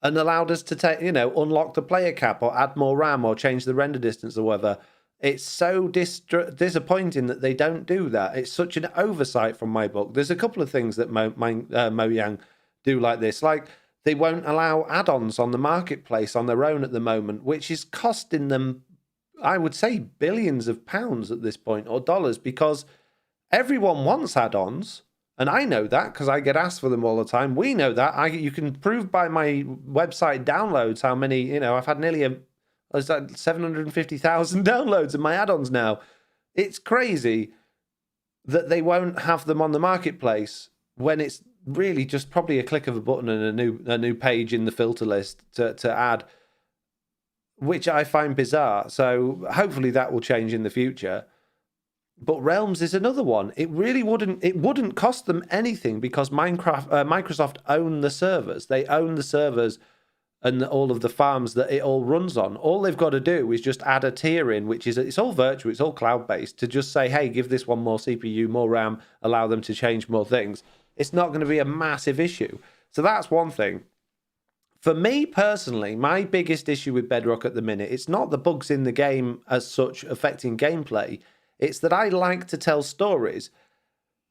[SPEAKER 1] and allowed us to unlock the player cap or add more RAM or change the render distance or whatever. It's so disappointing that they don't do that. It's such an oversight from my book. There's a couple of things that Mojang do like this. Like, they won't allow add-ons on the marketplace on their own at the moment, which is costing them, I would say, billions of pounds at this point, or dollars, because everyone wants add-ons. And I know that because I get asked for them all the time. We know that. You can prove by my website downloads how many, I've had nearly 750,000 downloads of my add-ons now. It's crazy that they won't have them on the marketplace when it's really just probably a click of a button and a new page in the filter list to add, which I find bizarre. So hopefully that will change in the future. But Realms is another one. It wouldn't cost them anything because Microsoft own the servers. They own the servers and all of the farms that it all runs on. All they've got to do is just add a tier in, which is, it's all virtual, it's all cloud-based, to just say, hey, give this one more CPU, more RAM, allow them to change more things. It's not going to be a massive issue. So that's one thing. For me personally, my biggest issue with Bedrock at the minute, it's not the bugs in the game as such affecting gameplay. It's that I like to tell stories.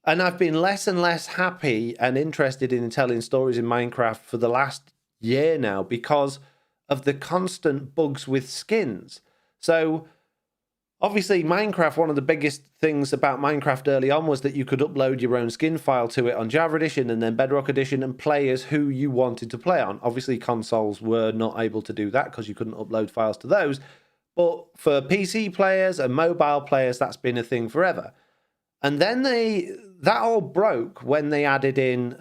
[SPEAKER 1] And I've been less and less happy and interested in telling stories in Minecraft for the last year now because of the constant bugs with skins. So obviously, Minecraft, one of the biggest things about Minecraft early on was that you could upload your own skin file to it on Java Edition and then Bedrock Edition and play as who you wanted to play on. Obviously, consoles were not able to do that because you couldn't upload files to those. But for PC players and mobile players, that's been a thing forever. And then that all broke when they added in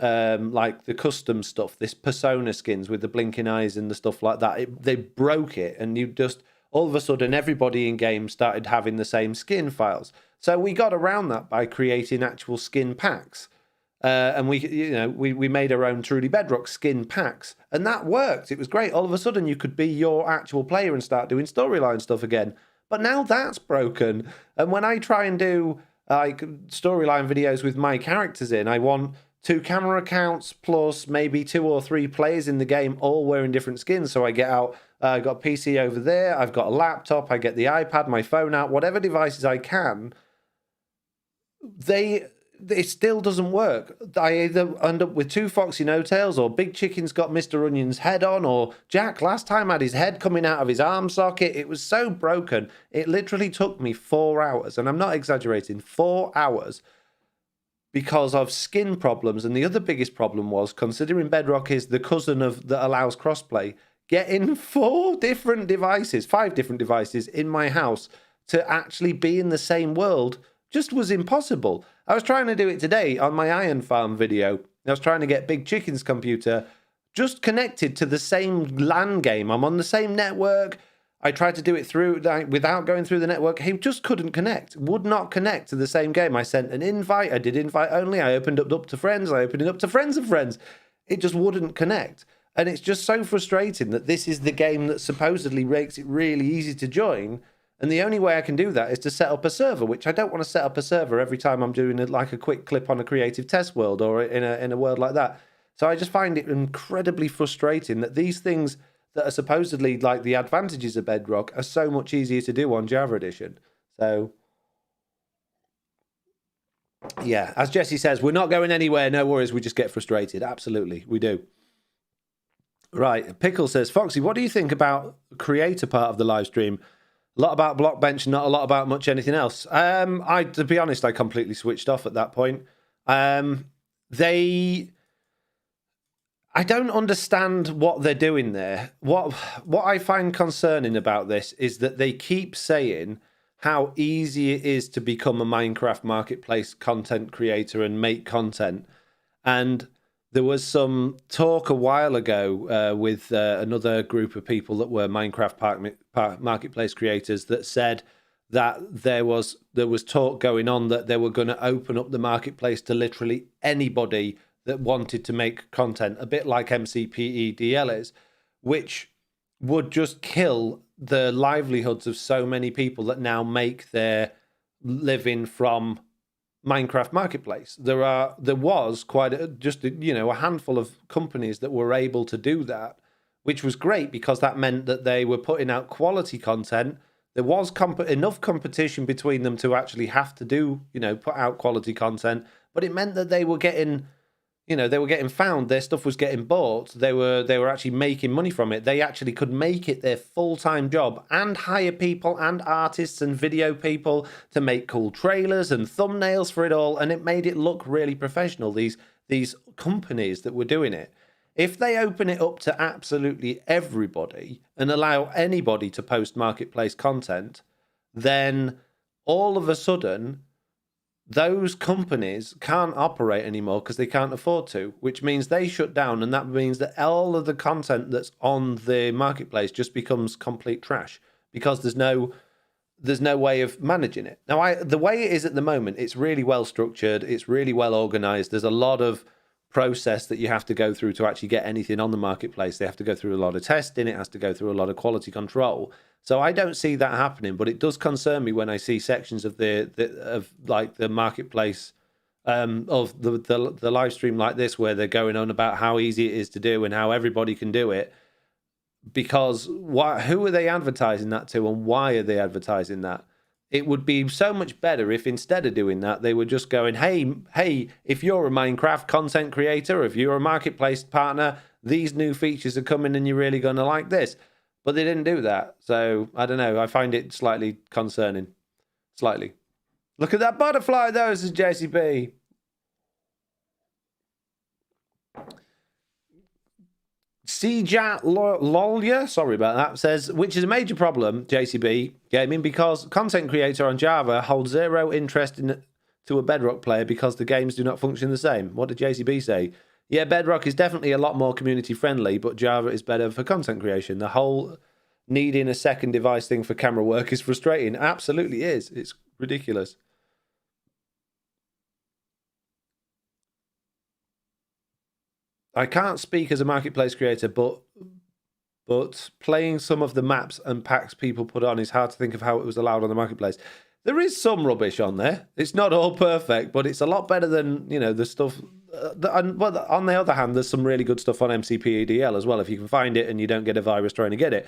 [SPEAKER 1] like the custom stuff, this persona skins with the blinking eyes and the stuff like that. They broke it, and you just... all of a sudden, everybody in game started having the same skin files. So we got around that by creating actual skin packs. And we made our own truly Bedrock skin packs, and that worked. It was great. All of a sudden, you could be your actual player and start doing storyline stuff again. But now that's broken. And when I try and do like storyline videos with my characters in, I want 2 camera accounts plus maybe 2 or 3 players in the game, all wearing different skins. So I get out. I've got a PC over there. I've got a laptop. I get the iPad, my phone out, whatever devices I can. It still doesn't work. I either end up with 2 FoxyNoTails, or Big Chicken's got Mr. Onion's head on, or Jack last time had his head coming out of his arm socket. It was so broken. It literally took me 4 hours, and I'm not exaggerating, 4 hours, because of skin problems. And the other biggest problem was, considering Bedrock is the cousin that allows crossplay, getting 5 different devices in my house to actually be in the same world just was impossible. I was trying to do it today on my Iron Farm video. I was trying to get Big Chicken's computer just connected to the same LAN game. I'm on the same network. I tried to do it through without going through the network. He just couldn't connect, would not connect to the same game. I sent an invite. I did invite only. I opened it up to friends. I opened it up to friends of friends. It just wouldn't connect. And it's just so frustrating that this is the game that supposedly makes it really easy to join. And the only way I can do that is to set up a server, which I don't want to set up a server every time I'm doing like a quick clip on a creative test world or in a world like that. So I just find it incredibly frustrating that these things that are supposedly like the advantages of Bedrock are so much easier to do on Java Edition. So, yeah, as Jesse says, we're not going anywhere. No worries. We just get frustrated. Absolutely, we do. Right. Pickle says, Foxy, what do you think about the creator part of the live stream? A lot about Blockbench, not a lot about much anything else. To be honest, I completely switched off at that point. I don't understand what they're doing there. What I find concerning about this is that they keep saying how easy it is to become a Minecraft marketplace content creator and make content. And there was some talk a while ago with another group of people that were Minecraft marketplace creators that said that there was talk going on that they were going to open up the marketplace to literally anybody that wanted to make content, a bit like MCPEDL is, which would just kill the livelihoods of so many people that now make their living from Minecraft marketplace. There was quite a handful of companies that were able to do that, which was great because that meant that they were putting out quality content. There was enough competition between them to actually have to put out quality content, but it meant that they were getting found. Their stuff was getting bought. They were actually making money from it. They actually could make it their full-time job and hire people and artists and video people to make cool trailers and thumbnails for it all. And it made it look really professional. These companies that were doing it. If they open it up to absolutely everybody and allow anybody to post marketplace content, then all of a sudden those companies can't operate anymore because they can't afford to, which means they shut down, and that means that all of the content that's on the marketplace just becomes complete trash because there's no way of managing it. Now, the way it is at the moment, it's really well structured, it's really well organized. There's a lot of process that you have to go through to actually get anything on the marketplace. They have to go through a lot of testing, it has to go through a lot of quality control. So I don't see that happening, but it does concern me when I see sections of the marketplace of the live stream like this, where they're going on about how easy it is to do and how everybody can do it. Because who are they advertising that to, and why are they advertising that? It would be so much better if instead of doing that, they were just going, hey, if you're a Minecraft content creator, if you're a marketplace partner, these new features are coming and you're really going to like this. But they didn't do that. So, I don't know. I find it slightly concerning. Slightly. Look at that butterfly, though, says JCB. CJat Lolya, sorry about that, says, which is a major problem, JCB Gaming, because content creator on Java holds zero interest to a Bedrock player because the games do not function the same. What did JCB say? Yeah, Bedrock is definitely a lot more community friendly, but Java is better for content creation. The whole needing a second device thing for camera work is frustrating. Absolutely is. It's ridiculous. I can't speak as a marketplace creator, but playing some of the maps and packs people put on is hard to think of how it was allowed on the marketplace. There is some rubbish on there. It's not all perfect, but it's a lot better than, you know, the stuff. But on the other hand, there's some really good stuff on MCPEDL as well, if you can find it and you don't get a virus trying to get it.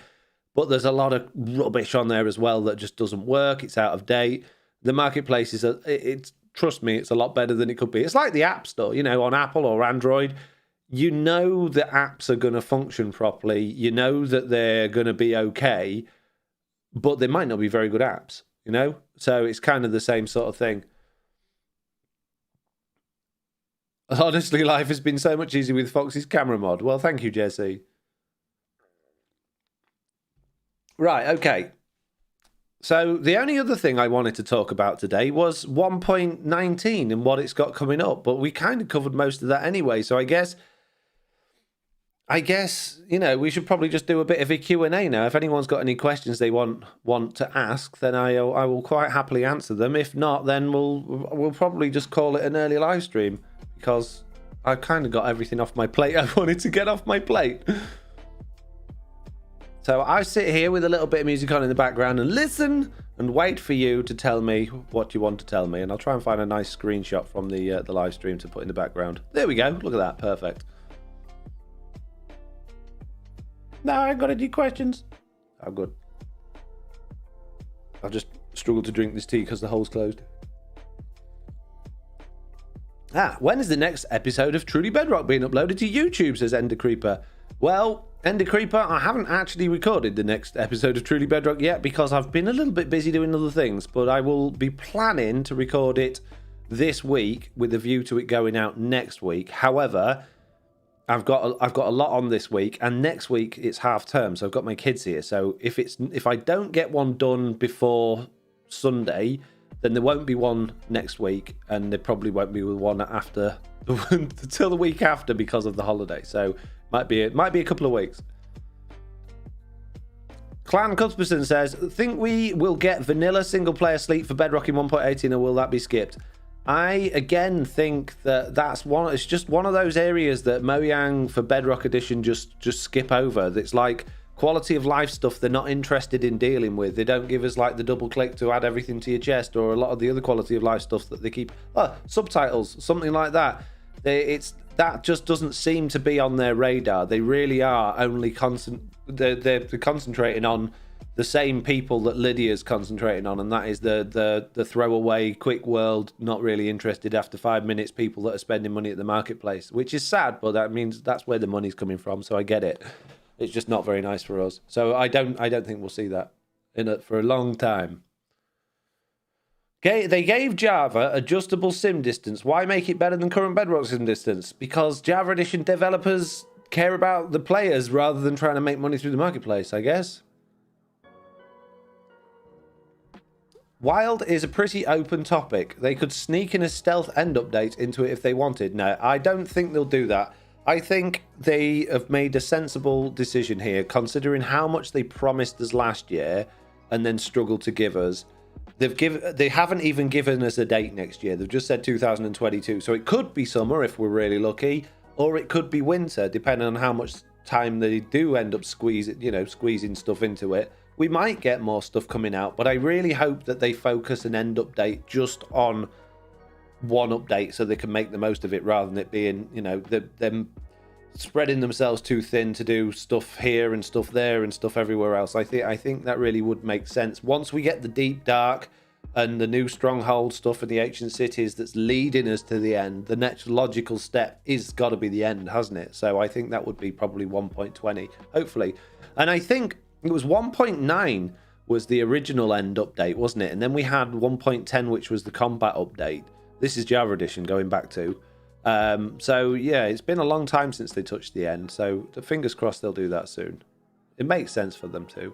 [SPEAKER 1] But there's a lot of rubbish on there as well that just doesn't work. It's out of date. The marketplace is, trust me, it's a lot better than it could be. It's like the App Store, you know, on Apple or Android. You know the apps are going to function properly. You know that they're going to be okay, but they might not be very good apps, you know? So it's kind of the same sort of thing. Honestly, life has been so much easier with Foxy's camera mod. Well, thank you, Jesse. Right, okay. So the only other thing I wanted to talk about today was 1.19 and what it's got coming up, but we kind of covered most of that anyway, so I guess, you know, we should probably just do a bit of a Q&A now. If anyone's got any questions they want to ask, then I will quite happily answer them. If not, then we'll probably just call it an early live stream, because I've kind of got everything off my plate I wanted to get off my plate. So I sit here with a little bit of music on in the background and listen and wait for you to tell me what you want to tell me. And I'll try and find a nice screenshot from the live stream to put in the background. There we go. Look at that. Perfect. No, I ain't got any questions. Oh, good. I've just struggled to drink this tea because the hole's closed. When is the next episode of Truly Bedrock being uploaded to YouTube, says Ender Creeper. Well, Ender Creeper, I haven't actually recorded the next episode of Truly Bedrock yet because I've been a little bit busy doing other things, but I will be planning to record it this week with a view to it going out next week. However, I've got a lot on this week, and next week it's half term, so I've got my kids here. So if I don't get one done before Sunday, then there won't be one next week, and there probably won't be one after until the week after because of the holiday. So might be a couple of weeks. Clan Cuthbertson says, think we will get vanilla single player sleep for Bedrock in 1.18, or will that be skipped? I again think that's one. It's just one of those areas that Mojang for Bedrock Edition just skip over. It's like quality of life stuff they're not interested in dealing with. They don't give us like the double click to add everything to your chest, or a lot of the other quality of life stuff that they keep. Subtitles, something like that. That just doesn't seem to be on their radar. They really are only they're concentrating on the same people that Lydia's concentrating on, and that is the throwaway, quick world, not really interested after 5 minutes people that are spending money at the marketplace, which is sad, but that means that's where the money's coming from, so I get it. It's just not very nice for us. So I don't think we'll see that for a long time. Okay, they gave Java adjustable sim distance. Why make it better than current Bedrock sim distance? Because Java Edition developers care about the players rather than trying to make money through the marketplace, I guess. Wild is a pretty open topic. They could sneak in a stealth end update into it if they wanted. No, I don't think they'll do that. I think they have made a sensible decision here, considering how much they promised us last year and then struggled to give us. They haven't even given us a date next year. They've just said 2022. So it could be summer if we're really lucky, or it could be winter, depending on how much time they do end up squeezing stuff into it. We might get more stuff coming out, but I really hope that they focus an end update just on one update so they can make the most of it, rather than it being, them spreading themselves too thin to do stuff here and stuff there and stuff everywhere else. I think that really would make sense. Once we get the deep dark and the new stronghold stuff in the ancient cities that's leading us to the end, the next logical step is got to be the end, hasn't it? So I think that would be probably 1.20, hopefully. And I think it was 1.9 was the original end update, wasn't it? And then we had 1.10, which was the combat update. This is Java Edition going back to. So yeah, it's been a long time since they touched the end. So fingers crossed they'll do that soon. It makes sense for them to.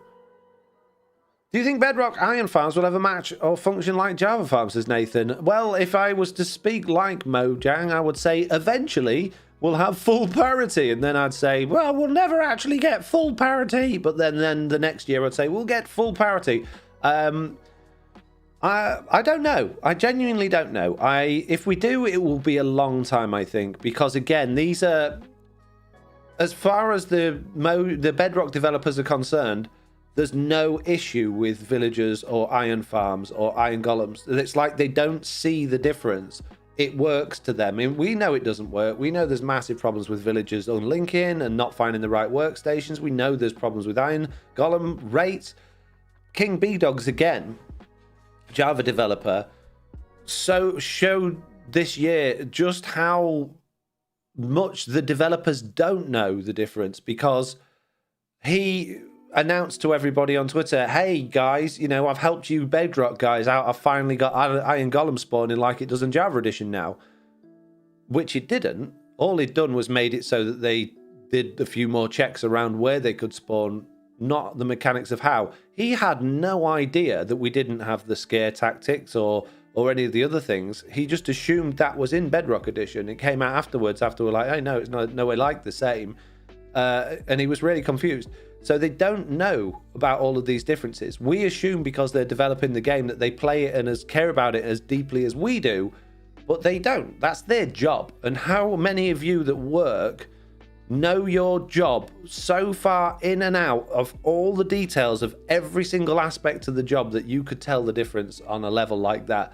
[SPEAKER 1] Do you think Bedrock Iron farms will ever match or function like Java farms, says Nathan? Well, if I was to speak like Mojang, I would say eventually we'll have full parity. And then I'd say, well, we'll never actually get full parity. But then the next year I'd say, we'll get full parity. I don't know. I genuinely don't know. If we do, it will be a long time, I think. Because, again, these are as far as the Bedrock developers are concerned, there's no issue with villagers or iron farms or iron golems. It's like they don't see the difference. It works to them. I mean, we know it doesn't work. We know there's massive problems with villagers unlinking and not finding the right workstations. We know there's problems with iron golem rates. King B-Dogs, again, Java developer, so showed this year just how much the developers don't know the difference, because he announced to everybody on Twitter, hey guys, you know, I've helped you Bedrock guys out. I've finally got Iron Golem spawning like it does in Java Edition now. Which it didn't. All he'd done was made it so that they did a few more checks around where they could spawn, not the mechanics of how. He had no idea that we didn't have the scare tactics or any of the other things. He just assumed that was in Bedrock Edition. It came out afterwards after we're like, hey, no, it's not nowhere like the same. And he was really confused. So they don't know about all of these differences. We assume because they're developing the game that they play it and care about it as deeply as we do, but they don't. That's their job. And how many of you that work know your job so far in and out of all the details of every single aspect of the job that you could tell the difference on a level like that?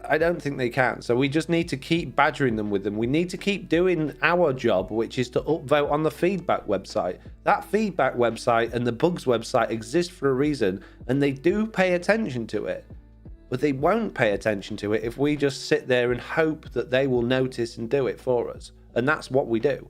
[SPEAKER 1] I don't think they can. So we just need to keep badgering them with them. We need to keep doing our job, which is to upvote on the feedback website. That feedback website and the bugs website exist for a reason, and they do pay attention to it. But they won't pay attention to it if we just sit there and hope that they will notice and do it for us. And that's what we do.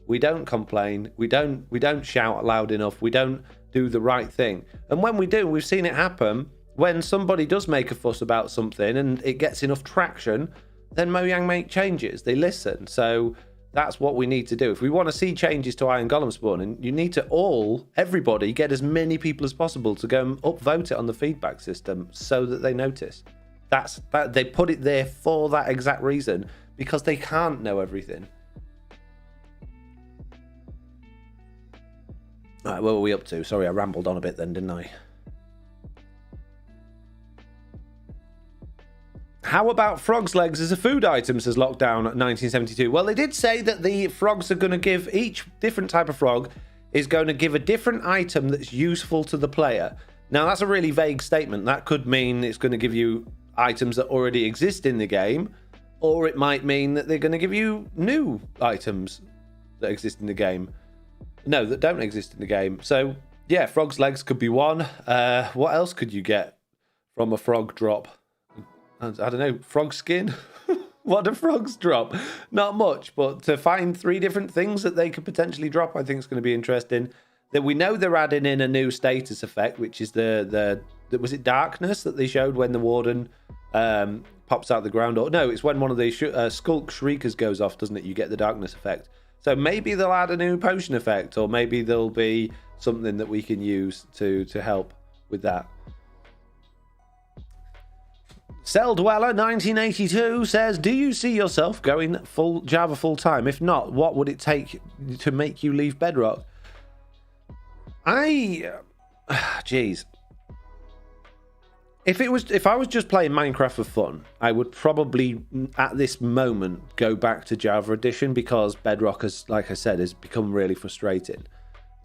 [SPEAKER 1] We don't complain. We don't shout loud enough. We don't do the right thing. And when we do, we've seen it happen. When somebody does make a fuss about something and it gets enough traction, then Mojang make changes. They listen. So that's what we need to do. If we want to see changes to Iron Golem spawning, you need to everybody, get as many people as possible to go and upvote it on the feedback system so that they notice. They put it there for that exact reason, because they can't know everything. All right, what were we up to? Sorry, I rambled on a bit then, didn't I? How about frog's legs as a food item, says Lockdown 1972. Well, they did say that the frogs are going to give, each different type of frog is going to give a different item that's useful to the player. Now, that's a really vague statement. That could mean it's going to give you items that already exist in the game, or it might mean that they're going to give you new items that exist in the game. No, that don't exist in the game. So, yeah, frog's legs could be one. What else could you get from a frog drop? I don't know, frog skin? What do frogs drop? Not much, but to find 3 different things that they could potentially drop, I think is going to be interesting. That we know they're adding in a new status effect, which is the was it darkness that they showed when the warden pops out the ground? Or no, it's when one of the skulk shriekers goes off, doesn't it? You get the darkness effect. So maybe they'll add a new potion effect, or maybe there'll be something that we can use to help with that. Cell Dweller 1982 says, do you see yourself going full Java full time? If not, what would it take to make you leave Bedrock? Jeez. If I was just playing Minecraft for fun, I would probably at this moment go back to Java Edition, because Bedrock has, like I said, has become really frustrating.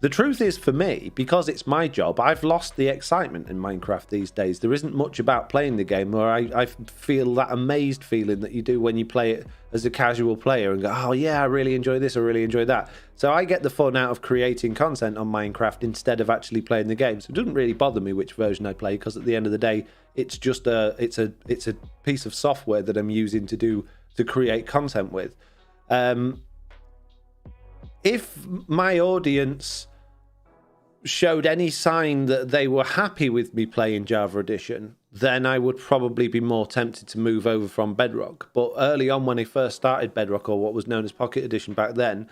[SPEAKER 1] The truth is, for me, because it's my job, I've lost the excitement in Minecraft these days. There isn't much about playing the game where I feel that amazed feeling that you do when you play it as a casual player and go, oh yeah, I really enjoy this, I really enjoy that. So I get the fun out of creating content on Minecraft instead of actually playing the game. So it doesn't really bother me which version I play, because at the end of the day, it's just it's a piece of software that I'm using to create content with. If my audience showed any sign that they were happy with me playing Java Edition, then I would probably be more tempted to move over from Bedrock. But early on, when I first started Bedrock, or what was known as Pocket Edition back then,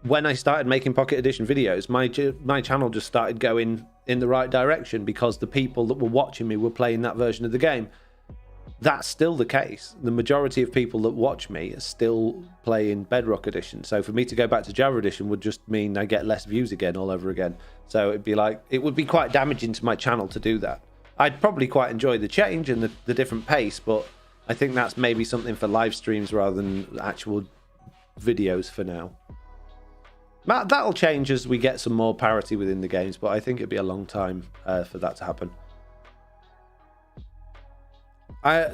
[SPEAKER 1] when I started making Pocket Edition videos, my channel just started going in the right direction, because the people that were watching me were playing that version of the game. That's still the case. The majority of people that watch me are still playing Bedrock Edition. So for me to go back to Java Edition would just mean I get less views again all over again. So it would be quite damaging to my channel to do that. I'd probably quite enjoy the change and the different pace, but I think that's maybe something for live streams rather than actual videos for now. That'll change as we get some more parity within the games, but I think it'd be a long time for that to happen.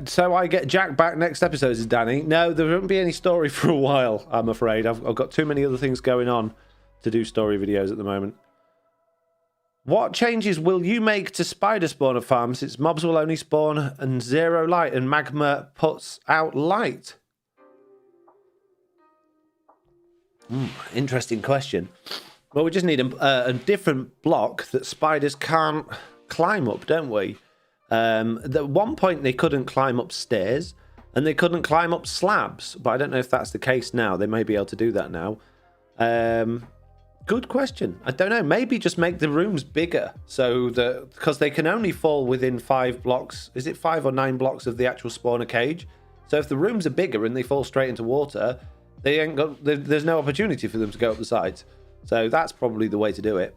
[SPEAKER 1] So I get Jack back next episode, is Danny? No, there won't be any story for a while, I'm afraid. I've got too many other things going on to do story videos at the moment. What changes will you make to spider spawner farms since mobs will only spawn and 0 light and magma puts out light? Interesting question. Well, we just need a different block that spiders can't climb up, don't we? At one point, they couldn't climb up stairs and they couldn't climb up slabs, but I don't know if that's the case now. They may be able to do that now. Good question. I don't know. Maybe just make the rooms bigger so that because they can only fall within 5 blocks. Is it 5 or 9 blocks of the actual spawner cage? So if the rooms are bigger and they fall straight into water, they ain't got. There's no opportunity for them to go up the sides. So that's probably the way to do it.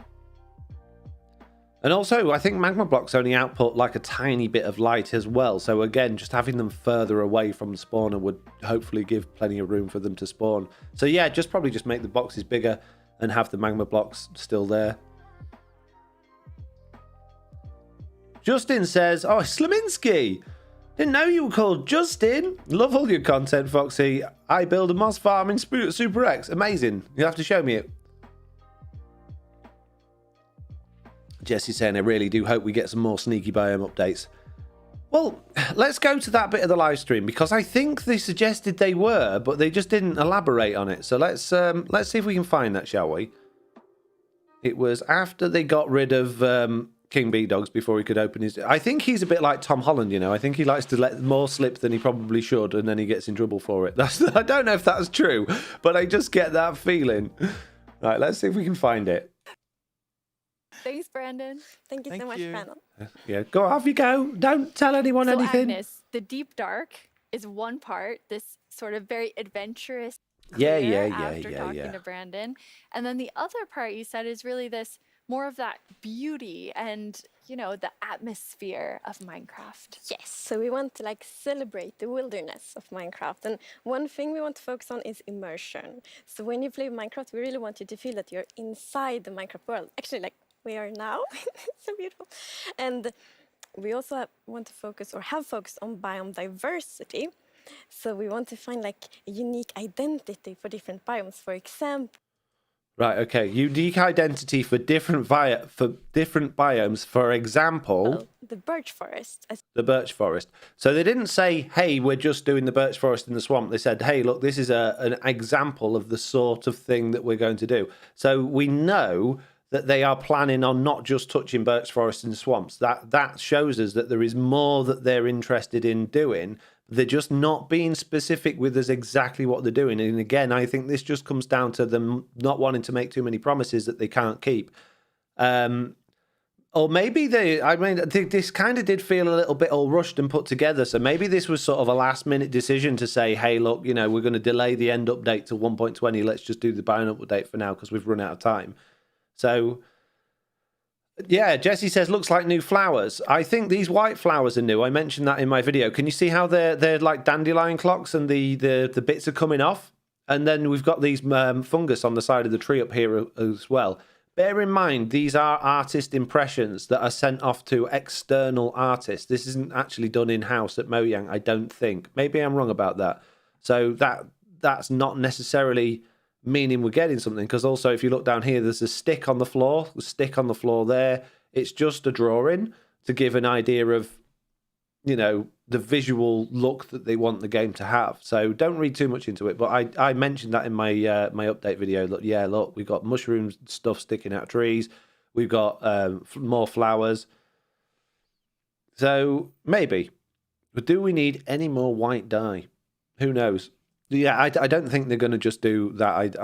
[SPEAKER 1] And also, I think magma blocks only output like a tiny bit of light as well. So again, just having them further away from the spawner would hopefully give plenty of room for them to spawn. So yeah, probably just make the boxes bigger and have the magma blocks still there. Justin says, oh, Slaminski. Didn't know you were called Justin. Love all your content, Foxy. I build a moss farm in Super X. Amazing. You'll have to show me it. Jesse's saying, I really do hope we get some more sneaky biome updates. Well, let's go to that bit of the live stream because I think they suggested they were, but they just didn't elaborate on it. So let's see if we can find that, shall we? It was after they got rid of King B Dogs before he could open his. I think he's a bit like Tom Holland, you know. I think he likes to let more slip than he probably should, and then he gets in trouble for it. I don't know if that's true, but I just get that feeling. Right, let's see if we can find it.
[SPEAKER 2] Thanks, Brandon.
[SPEAKER 5] Thank you so much, Brandon.
[SPEAKER 1] Yeah, go off you go. Don't tell anyone anything.
[SPEAKER 2] Agnes, the deep dark is one part, this sort of very adventurous after talking to Brandon. And then the other part you said is really this more of that beauty and, you know, the atmosphere of Minecraft.
[SPEAKER 5] Yes, so we want to like celebrate the wilderness of Minecraft. And one thing we want to focus on is immersion. So when you play Minecraft, we really want you to feel that you're inside the Minecraft world. Actually, like we are now. So beautiful. And we also want to focus or have focused on biome diversity. So we want to find like a unique identity for different biomes. For example,
[SPEAKER 1] right, okay. Unique identity for different biomes. For example,
[SPEAKER 5] the birch forest.
[SPEAKER 1] The birch forest. So they didn't say, "Hey, we're just doing the birch forest in the swamp." They said, "Hey, look, this is an example of the sort of thing that we're going to do." So we know that they are planning on not just touching birch forests and swamps. That shows us that there is more that they're interested in doing. They're just not being specific with us exactly what they're doing. And again, I think this just comes down to them not wanting to make too many promises that they can't keep. Or maybe this kind of did feel a little bit all rushed and put together. So maybe this was sort of a last minute decision to say, hey, look, you know, we're going to delay the end update to 1.20. Let's just do the biome update for now because we've run out of time. So, yeah, Jesse says, looks like new flowers. I think these white flowers are new. I mentioned that in my video. Can you see how they're like dandelion clocks and the bits are coming off? And then we've got these fungus on the side of the tree up here as well. Bear in mind, these are artist impressions that are sent off to external artists. This isn't actually done in-house at Mojang, I don't think. Maybe I'm wrong about that. So that's not necessarily meaning we're getting something, because also if you look down here, there's a stick on the floor, there. It's just a drawing to give an idea of, you know, the visual look that they want the game to have. So don't read too much into it. But I mentioned that in my my update video. Look, we've got mushroom stuff sticking out of trees. We've got more flowers. So maybe. But do we need any more white dye? Who knows? Yeah, I don't think they're going to just do that.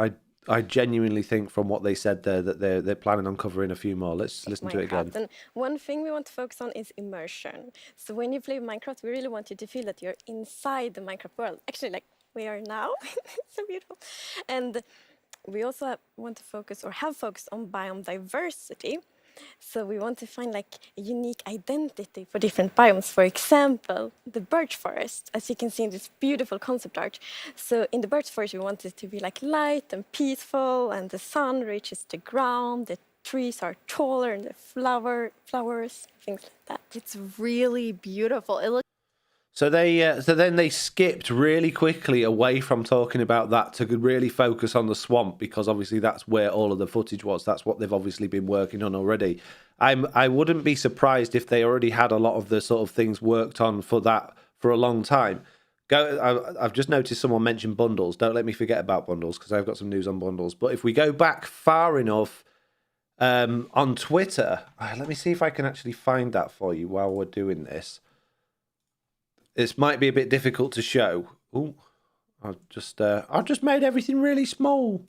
[SPEAKER 1] I genuinely think from what they said there that they're planning on covering a few more. Let's listen to it again.
[SPEAKER 5] And one thing we want to focus on is immersion. So when you play Minecraft, we really want you to feel that you're inside the Minecraft world. Actually, like we are now. So beautiful. And we also want to focus or have focused on biome diversity. So we want to find like a unique identity for different biomes. For example, the birch forest, as you can see in this beautiful concept art. So in the birch forest, we want it to be like light and peaceful, and the sun reaches the ground, the trees are taller, and the flowers, things like that.
[SPEAKER 2] It's really beautiful. It looks
[SPEAKER 1] So then they skipped really quickly away from talking about that to really focus on the swamp, because obviously that's where all of the footage was. That's what they've obviously been working on already. I wouldn't be surprised if they already had a lot of the sort of things worked on for that for a long time. I've just noticed someone mentioned bundles. Don't let me forget about bundles, because I've got some news on bundles. But if we go back far enough on Twitter, let me see if I can actually find that for you while we're doing this. This might be a bit difficult to show. Ooh, I've just made everything really small.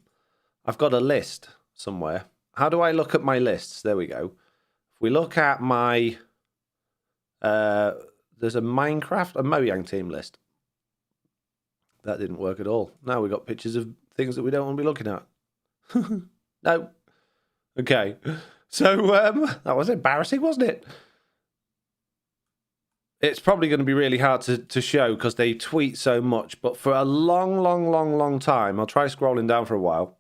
[SPEAKER 1] I've got a list somewhere. How do I look at my lists? There we go. If we look at my, there's a Mojang team list. That didn't work at all. Now we've got pictures of things that we don't want to be looking at. No. Okay. So that was embarrassing, wasn't it? It's probably going to be really hard to show because they tweet so much. But for a long time, I'll try scrolling down for a while,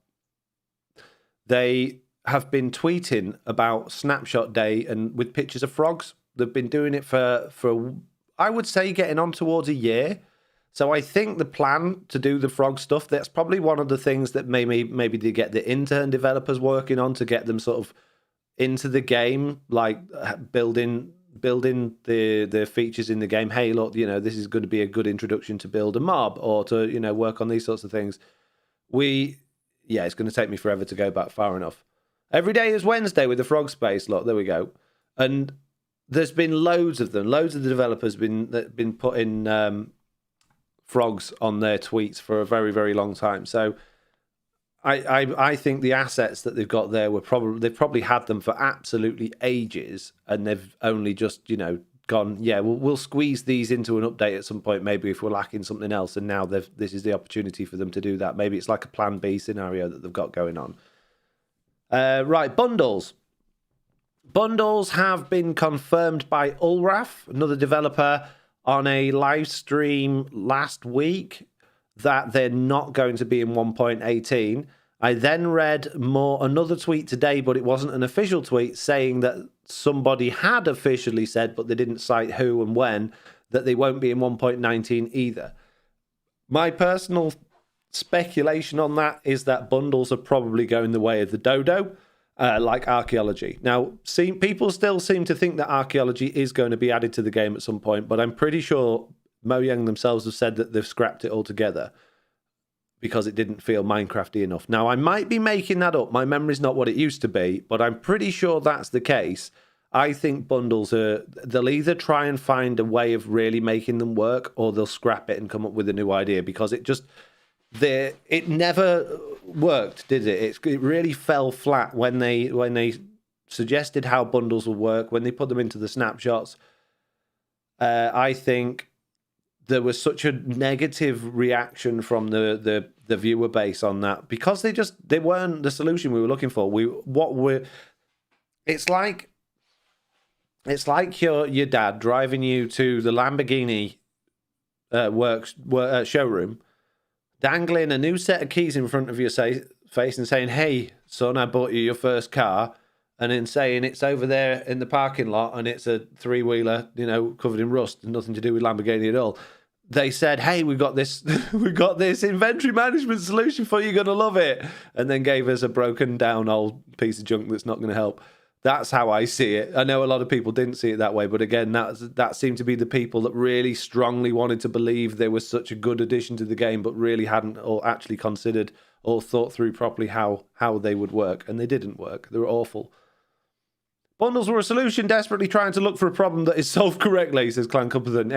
[SPEAKER 1] they have been tweeting about Snapshot Day and with pictures of frogs. They've been doing it for I would say, getting on towards a year. So I think the plan to do the frog stuff, that's probably one of the things that maybe they get the intern developers working on to get them sort of into the game, like building the features in the game. Hey, look, this is going to be a good introduction to build a mob or to, work on these sorts of things. It's going to take me forever to go back far enough. Every day is Wednesday with the frog space. Look, there we go. And there's been loads of them. Loads of the developers been putting frogs on their tweets for a very, very long time. So I think the assets that they've got there they've probably had them for absolutely ages, and they've only just gone, we'll squeeze these into an update at some point, maybe if we're lacking something else, and now this is the opportunity for them to do that. Maybe it's like a plan B scenario that they've got going on. Right, bundles have been confirmed by Ulraf, another developer, on a live stream last week, that they're not going to be in 1.18. I then read another tweet today, but it wasn't an official tweet, saying that somebody had officially said, but they didn't cite who and when, that they won't be in 1.19 either. My personal speculation on that is that bundles are probably going the way of the dodo, like archaeology. Now, people still seem to think that archaeology is going to be added to the game at some point, but I'm pretty sure Mojang themselves have said that they've scrapped it altogether because it didn't feel Minecrafty enough. Now, I might be making that up. My memory's not what it used to be, but I'm pretty sure that's the case. I think bundles they'll either try and find a way of really making them work, or they'll scrap it and come up with a new idea, because it never worked, did it? It really fell flat when they suggested how bundles will work, when they put them into the snapshots. I think there was such a negative reaction from the viewer base on that, because they weren't the solution we were looking for. It's like your dad driving you to the Lamborghini showroom, dangling a new set of keys in front of your face and saying, "Hey, son, I bought you your first car," and then saying it's over there in the parking lot and it's a three-wheeler, covered in rust and nothing to do with Lamborghini at all. They said, "Hey, we've got this inventory management solution for you. You're gonna love it," and then gave us a broken down old piece of junk that's not going to help. That's how I see it. I know a lot of people didn't see it that way, but again, that seemed to be the people that really strongly wanted to believe there was such a good addition to the game, but really hadn't or actually considered or thought through properly how they would work, and they didn't work. They were awful. Bundles were a solution, desperately trying to look for a problem that is solved correctly, says Clan Cumberton.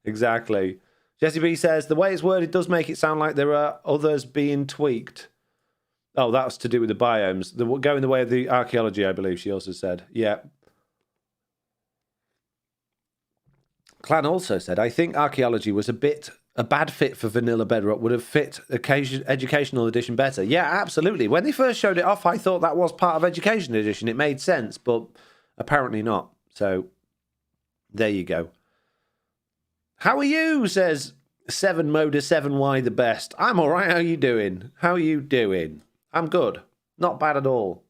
[SPEAKER 1] Exactly. Jesse B says, the way it's worded does make it sound like there are others being tweaked. Oh, that's to do with the biomes. Going the way of the archaeology, I believe she also said. Yeah. Clan also said, I think archaeology was a bit a bad fit for vanilla Bedrock would have fit Educational Edition better. Yeah, absolutely. When they first showed it off, I thought that was part of Education Edition. It made sense, but apparently not. So there you go. How are you? Says 7Moda7Y the best. I'm all right. How are you doing? How are you doing? I'm good. Not bad at all.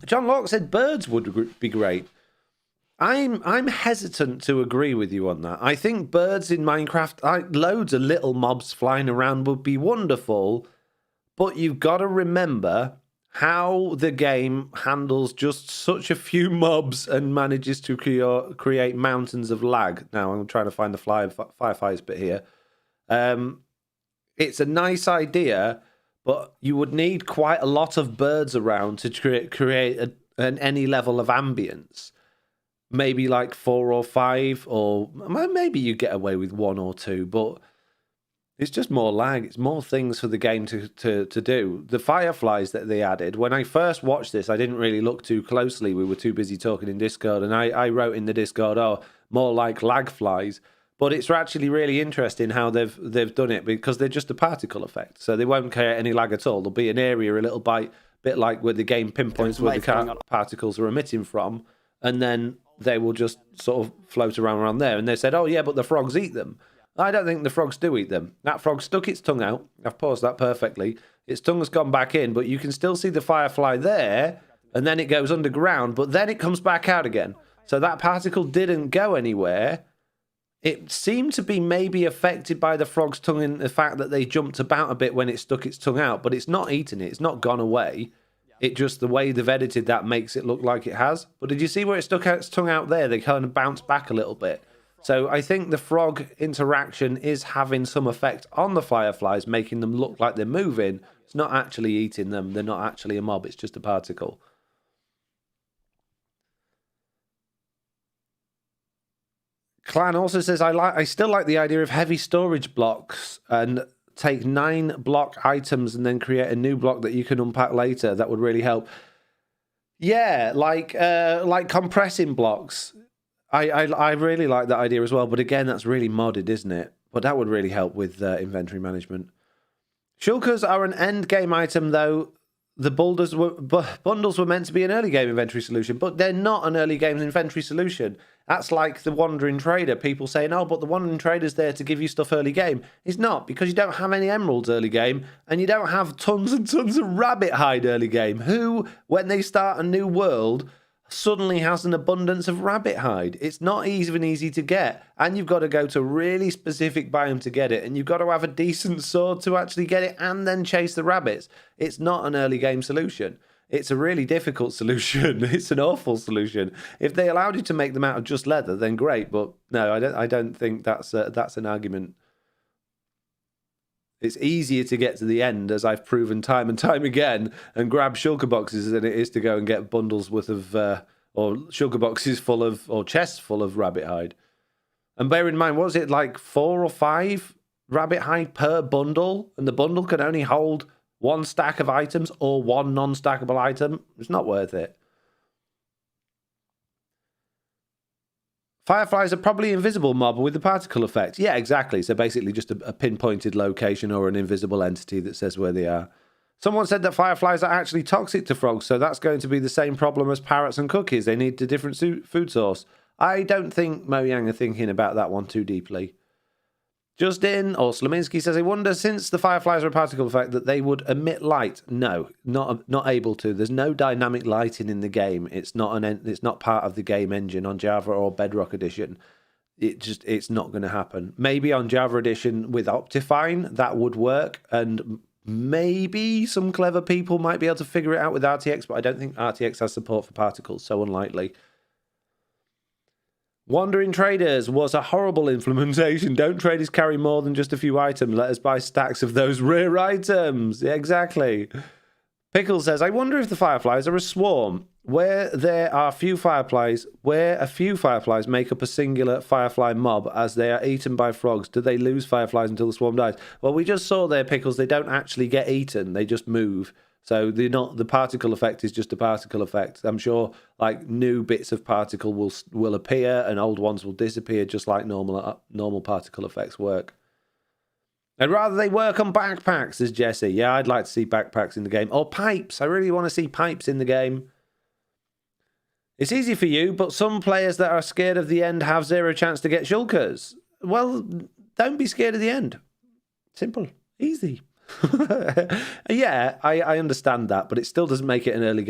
[SPEAKER 1] John Locke said birds would be great. I'm hesitant to agree with you on that. I think birds in Minecraft, loads of little mobs flying around would be wonderful, but you've got to remember how the game handles just such a few mobs and manages to create mountains of lag. Now, I'm trying to find the fireflies bit here. It's a nice idea, but you would need quite a lot of birds around to create any level of ambience. Maybe like 4 or 5, or maybe you get away with 1 or 2, but it's just more lag. It's more things for the game to do. The fireflies that they added, when I first watched this, I didn't really look too closely. We were too busy talking in Discord, and I wrote in the Discord, more like lag flies. But it's actually really interesting how they've done it, because they're just a particle effect. So they won't create any lag at all. There'll be an area a little bit like where the game pinpoints where the particles are emitting from, and then they will just sort of float around there. And they said, oh yeah, but the frogs eat them. I don't think the frogs do eat them. That frog stuck its tongue out. I've paused that perfectly. Its tongue has gone back in, but you can still see the firefly there, and then it goes underground, but then it comes back out again. So that particle didn't go anywhere. It seemed to be maybe affected by the frog's tongue in the fact that they jumped about a bit when it stuck its tongue out, but it's not eaten it. It's not gone away. It just, the way they've edited that makes it look like it has. But did you see where it stuck its tongue out there? They kind of bounced back a little bit. So I think the frog interaction is having some effect on the fireflies, making them look like they're moving. It's not actually eating them. They're not actually a mob. It's just a particle. Clan also says, I still like the idea of heavy storage blocks and take 9 block items and then create a new block that you can unpack later. That would really help. Yeah, like compressing blocks. I really like that idea as well, but again, that's really modded, isn't it? But that would really help with inventory management. Shulkers are an end game item, though. The bundles were meant to be an early game inventory solution, but they're not an early game inventory solution. That's like the Wandering Trader. People saying, oh, but the Wandering Trader's there to give you stuff early game. It's not, because you don't have any emeralds early game, and you don't have tons and tons of rabbit hide early game. Who, when they start a new world, suddenly has an abundance of rabbit hide? It's not even easy to get, and you've got to go to a really specific biome to get it, and you've got to have a decent sword to actually get it and then chase the rabbits. It's not an early game solution. It's a really difficult solution. It's an awful solution. If they allowed you to make them out of just leather, then great, but no, I don't think that's an argument. It's easier to get to the end, as I've proven time and time again, and grab shulker boxes than it is to go and get bundles worth of, or shulker boxes full of, or chests full of rabbit hide. And bear in mind, was it like 4 or 5 rabbit hide per bundle? And the bundle can only hold 1 stack of items or 1 non-stackable item. It's not worth it. Fireflies are probably invisible mob with the particle effect. Yeah, exactly. So basically just a pinpointed location or an invisible entity that says where they are. Someone said that fireflies are actually toxic to frogs, so that's going to be the same problem as parrots and cookies. They need a different food source. I don't think Mojang are thinking about that one too deeply. Justin or Slaminski says, I wonder, since the fireflies are a particle effect, that they would emit light. No, not able to. There's no dynamic lighting in the game. It's not part of the game engine on Java or Bedrock Edition. It's not going to happen. Maybe on Java Edition with Optifine, that would work, and maybe some clever people might be able to figure it out with RTX, but I don't think RTX has support for particles, so unlikely. Wandering Traders was a horrible implementation. Don't traders carry more than just a few items? Let us buy stacks of those rare items. Yeah, exactly. Pickle says, I wonder if the fireflies are a swarm. Where a few fireflies make up a singular firefly mob as they are eaten by frogs, do they lose fireflies until the swarm dies? Well, we just saw there, Pickles, they don't actually get eaten. They just move. So the particle effect is just a particle effect. I'm sure like new bits of particle will appear and old ones will disappear, just like normal particle effects work. I'd rather they work on backpacks, says Jesse. Yeah, I'd like to see backpacks in the game. Or pipes. I really want to see pipes in the game. It's easy for you, but some players that are scared of the end have zero chance to get shulkers. Well, don't be scared of the end. Simple. Easy. Yeah, I understand that, but it still doesn't make it an early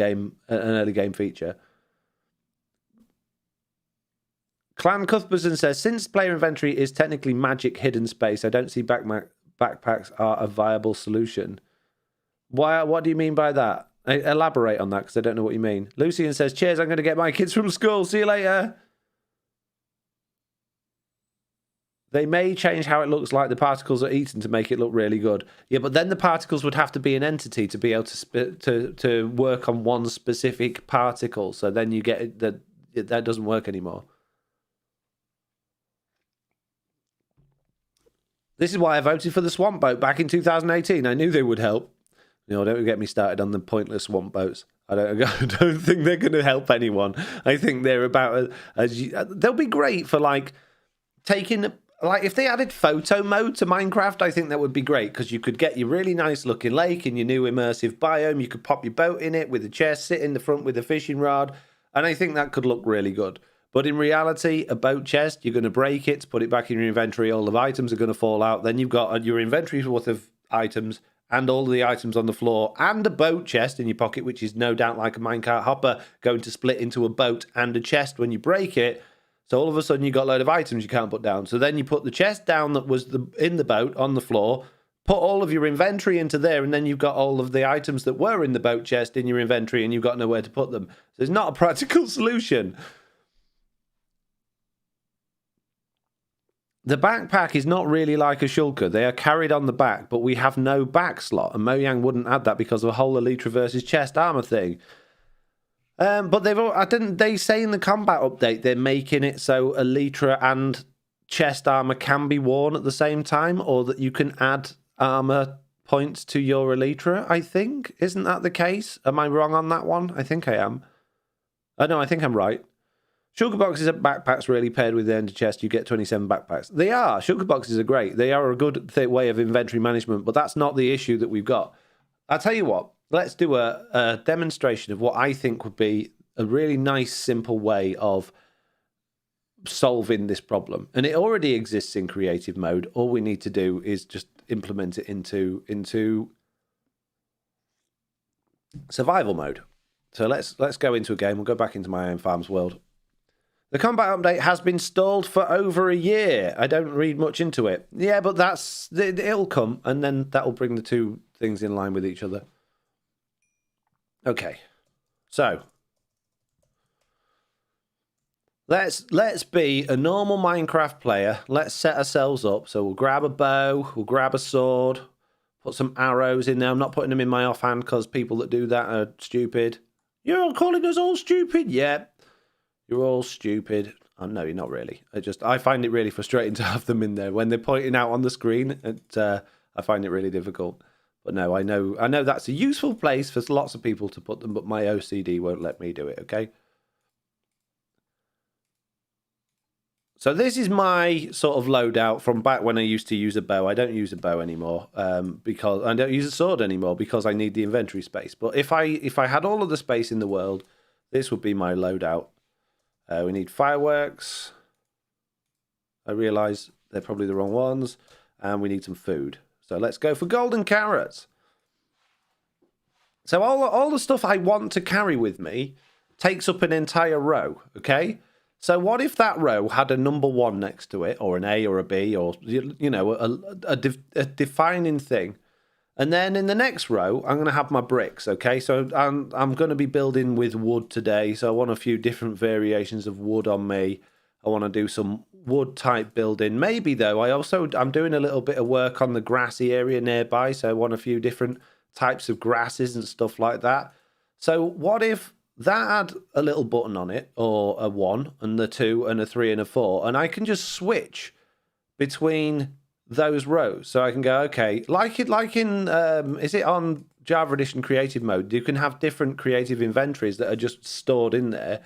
[SPEAKER 1] game feature. Clan Cuthbertson says, since player inventory is technically magic hidden space, I don't see backpacks are a viable solution. What do you mean by that? Elaborate on that, because I don't know what you mean. Lucian says, cheers, I'm going to get my kids from school. See you later. They may change how it looks like the particles are eaten to make it look really good. Yeah, but then the particles would have to be an entity to be able to work on one specific particle. So then you get that doesn't work anymore. This is why I voted for the swamp boat back in 2018. I knew they would help. You know, don't get me started on the pointless swamp boats. I don't think they're going to help anyone. I think they're about they'll be great for like taking. Like, if they added photo mode to Minecraft, I think that would be great, because you could get your really nice-looking lake in your new immersive biome. You could pop your boat in it with a chest, sit in the front with a fishing rod, and I think that could look really good. But in reality, a boat chest, you're going to break it, put it back in your inventory, all of items are going to fall out. Then you've got your inventory's worth of items, and all of the items on the floor, and a boat chest in your pocket, which is no doubt like a minecart hopper, going to split into a boat and a chest when you break it. So all of a sudden you've got a load of items you can't put down. So then you put the chest down that was in the boat on the floor, put all of your inventory into there, and then you've got all of the items that were in the boat chest in your inventory, and you've got nowhere to put them. So it's not a practical solution. The backpack is not really like a shulker. They are carried on the back, but we have no back slot, and Mojang wouldn't add that because of the whole Elytra versus chest armor thing. But they say in the combat update they're making it so Elytra and chest armor can be worn at the same time, or that you can add armor points to your Elytra, I think. Isn't that the case? Am I wrong on that one? I think I am. Oh, no, I think I'm right. Shulker boxes and backpacks really paired with the ender chest. You get 27 backpacks. They are. Shulker boxes are great. They are a good way of inventory management, but that's not the issue that we've got. I'll tell you what. Let's do a demonstration of what I think would be a really nice, simple way of solving this problem. And it already exists in creative mode. All we need to do is just implement it into survival mode. So let's go into a game. We'll go back into my own farm's world. The combat update has been stalled for over a year. I don't read much into it. Yeah, but it'll come, and then that'll bring the two things in line with each other. Okay, so let's be a normal Minecraft player. Let's set ourselves up. So we'll grab a bow, we'll grab a sword, put some arrows in there. I'm not putting them in my offhand because people that do that are stupid. You're calling us all stupid? Yeah, you're all stupid. Oh, no, you're not really. I find it really frustrating to have them in there when they're pointing out on the screen. I find it really difficult. But no, I know that's a useful place for lots of people to put them, but my OCD won't let me do it, okay? So this is my sort of loadout from back when I used to use a bow. I don't use a bow anymore because I don't use a sword anymore because I need the inventory space. But if I had all of the space in the world, this would be my loadout. We need fireworks. I realise they're probably the wrong ones. And we need some food. So let's go for golden carrots. So all the stuff I want to carry with me takes up an entire row, okay? So what if that row had a number 1 next to it, or an A or a B, or, you know, a defining thing. And then in the next row, I'm going to have my bricks, okay? So I'm going to be building with wood today, so I want a few different variations of wood on me. I want to do some wood type building. Maybe though, I'm doing a little bit of work on the grassy area nearby, so I want a few different types of grasses and stuff like that. So what if that had a little button on it, or a 1 and a 2 and a 3 and a 4, and I can just switch between those rows. So I can go, okay, like in is it on Java Edition creative mode, you can have different creative inventories that are just stored in there.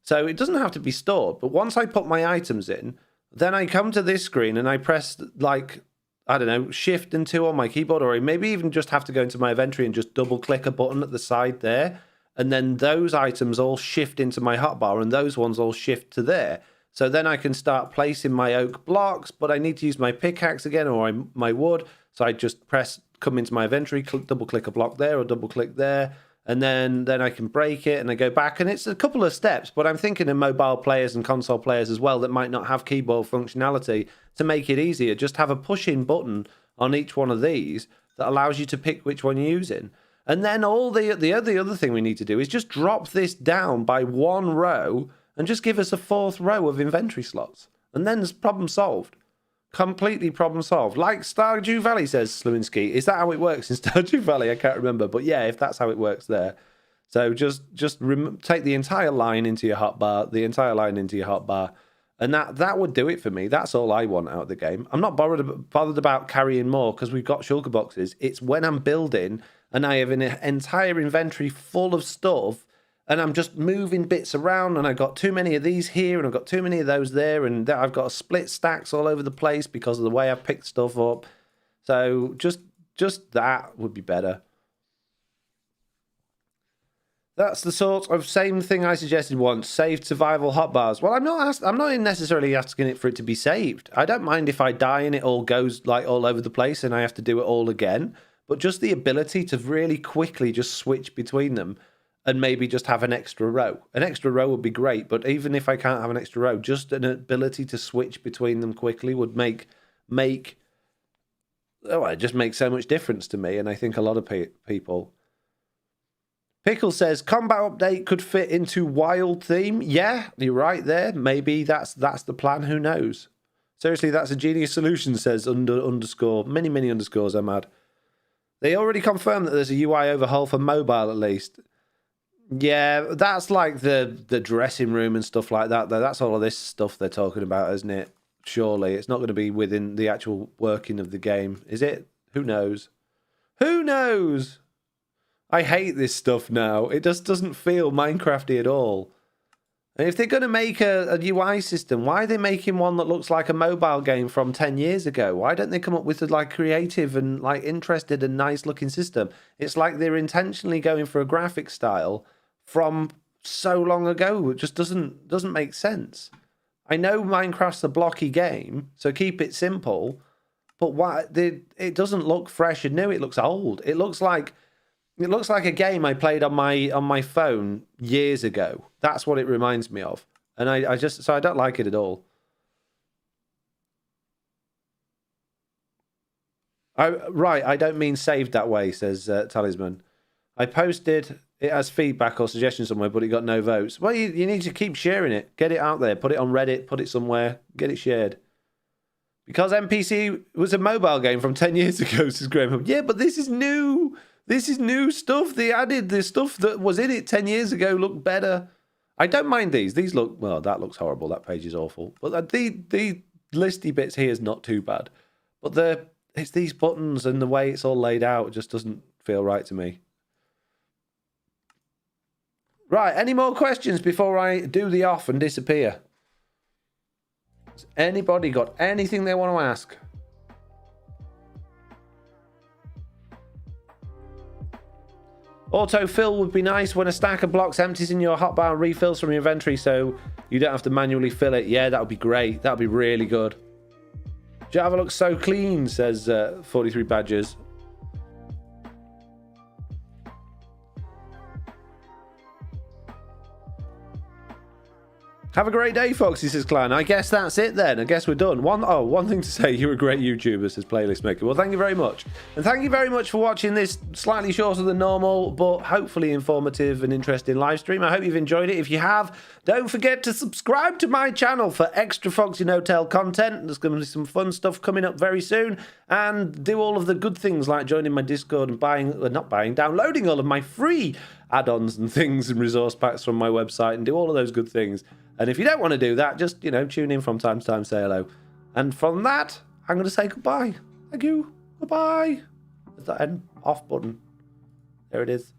[SPEAKER 1] So it doesn't have to be stored. But once I put my items in, then I come to this screen and I press, like, I don't know, Shift and 2 on my keyboard, or maybe even just have to go into my inventory and just double click a button at the side there. And then those items all shift into my hotbar and those ones all shift to there. So then I can start placing my oak blocks, but I need to use my pickaxe again or my wood. So I just come into my inventory, double click a block there or double click there. And then I can break it and I go back. And it's a couple of steps, but I'm thinking of mobile players and console players as well that might not have keyboard functionality to make it easier. Just have a push-in button on each one of these that allows you to pick which one you're using. And then all the other thing we need to do is just drop this down by one row and just give us a fourth row of inventory slots. And then there's problem solved. Completely problem solved. Like Stardew Valley, says Slewinski. Is that how it works in Stardew Valley? I can't remember. But yeah, if that's how it works there. So just take the entire line into your hotbar, and that would do it for me. That's all I want out of the game. I'm not bothered about carrying more because we've got shulker boxes. It's when I'm building and I have an entire inventory full of stuff and I'm just moving bits around and I've got too many of these here and I've got too many of those there and I've got split stacks all over the place because of the way I've picked stuff up. So just that would be better. That's the sort of same thing I suggested once, saved survival hotbars. Well, I'm not necessarily asking it for it to be saved. I don't mind if I die and it all goes like all over the place and I have to do it all again. But just the ability to really quickly just switch between them and maybe just have an extra row. An extra row would be great, but even if I can't have an extra row, just an ability to switch between them quickly would it just makes so much difference to me, and I think a lot of people. Pickle says, combat update could fit into wild theme. Yeah, you're right there. Maybe that's the plan, who knows? Seriously, that's a genius solution, says underscore. Many underscores, I'm mad. They already confirmed that there's a UI overhaul for mobile at least. Yeah, that's like the dressing room and stuff like that. That's all of this stuff they're talking about, isn't it? Surely. It's not going to be within the actual working of the game, is it? Who knows? Who knows? I hate this stuff now. It just doesn't feel Minecrafty at all. And if they're going to make a UI system, why are they making one that looks like a mobile game from 10 years ago? Why don't they come up with a like creative and like interested and nice looking system? It's like they're intentionally going for a graphic style from so long ago. It just doesn't make sense. I know Minecraft's a blocky game, so keep it simple. But it doesn't look fresh and new. It looks old. It looks like a game I played on my phone years ago. That's what it reminds me of. And I don't like it at all. I don't mean saved that way, says Talisman. I posted it as feedback or suggestion somewhere, but it got no votes. Well, you need to keep sharing it. Get it out there. Put it on Reddit. Put it somewhere. Get it shared. Because NPC was a mobile game from 10 years ago, says Graham. Yeah, but this is new. This is new stuff. They added the stuff that was in it 10 years ago looked better. I don't mind these. These look, well, that looks horrible. That page is awful. But the listy bits here is not too bad. But it's these buttons and the way it's all laid out just doesn't feel right to me. Right, any more questions before I do the off and disappear? Has anybody got anything they want to ask? Autofill would be nice when a stack of blocks empties in your hotbar and refills from your inventory so you don't have to manually fill it. Yeah, that would be great. That would be really good. Java looks so clean, says 43 Badgers. Have a great day, Foxy, says Clan. I guess that's it then. I guess we're done. One thing to say, you're a great YouTuber, says Playlist Maker. Well, thank you very much. And thank you very much for watching this slightly shorter than normal, but hopefully informative and interesting live stream. I hope you've enjoyed it. If you have, don't forget to subscribe to my channel for extra FoxyNoTail content. There's going to be some fun stuff coming up very soon. And do all of the good things like joining my Discord and downloading all of my free add-ons and things and resource packs from my website and do all of those good things. And if you don't want to do that, just, tune in from time to time, say hello. And from that, I'm going to say goodbye. Thank you. Goodbye. There's that end off button. There it is.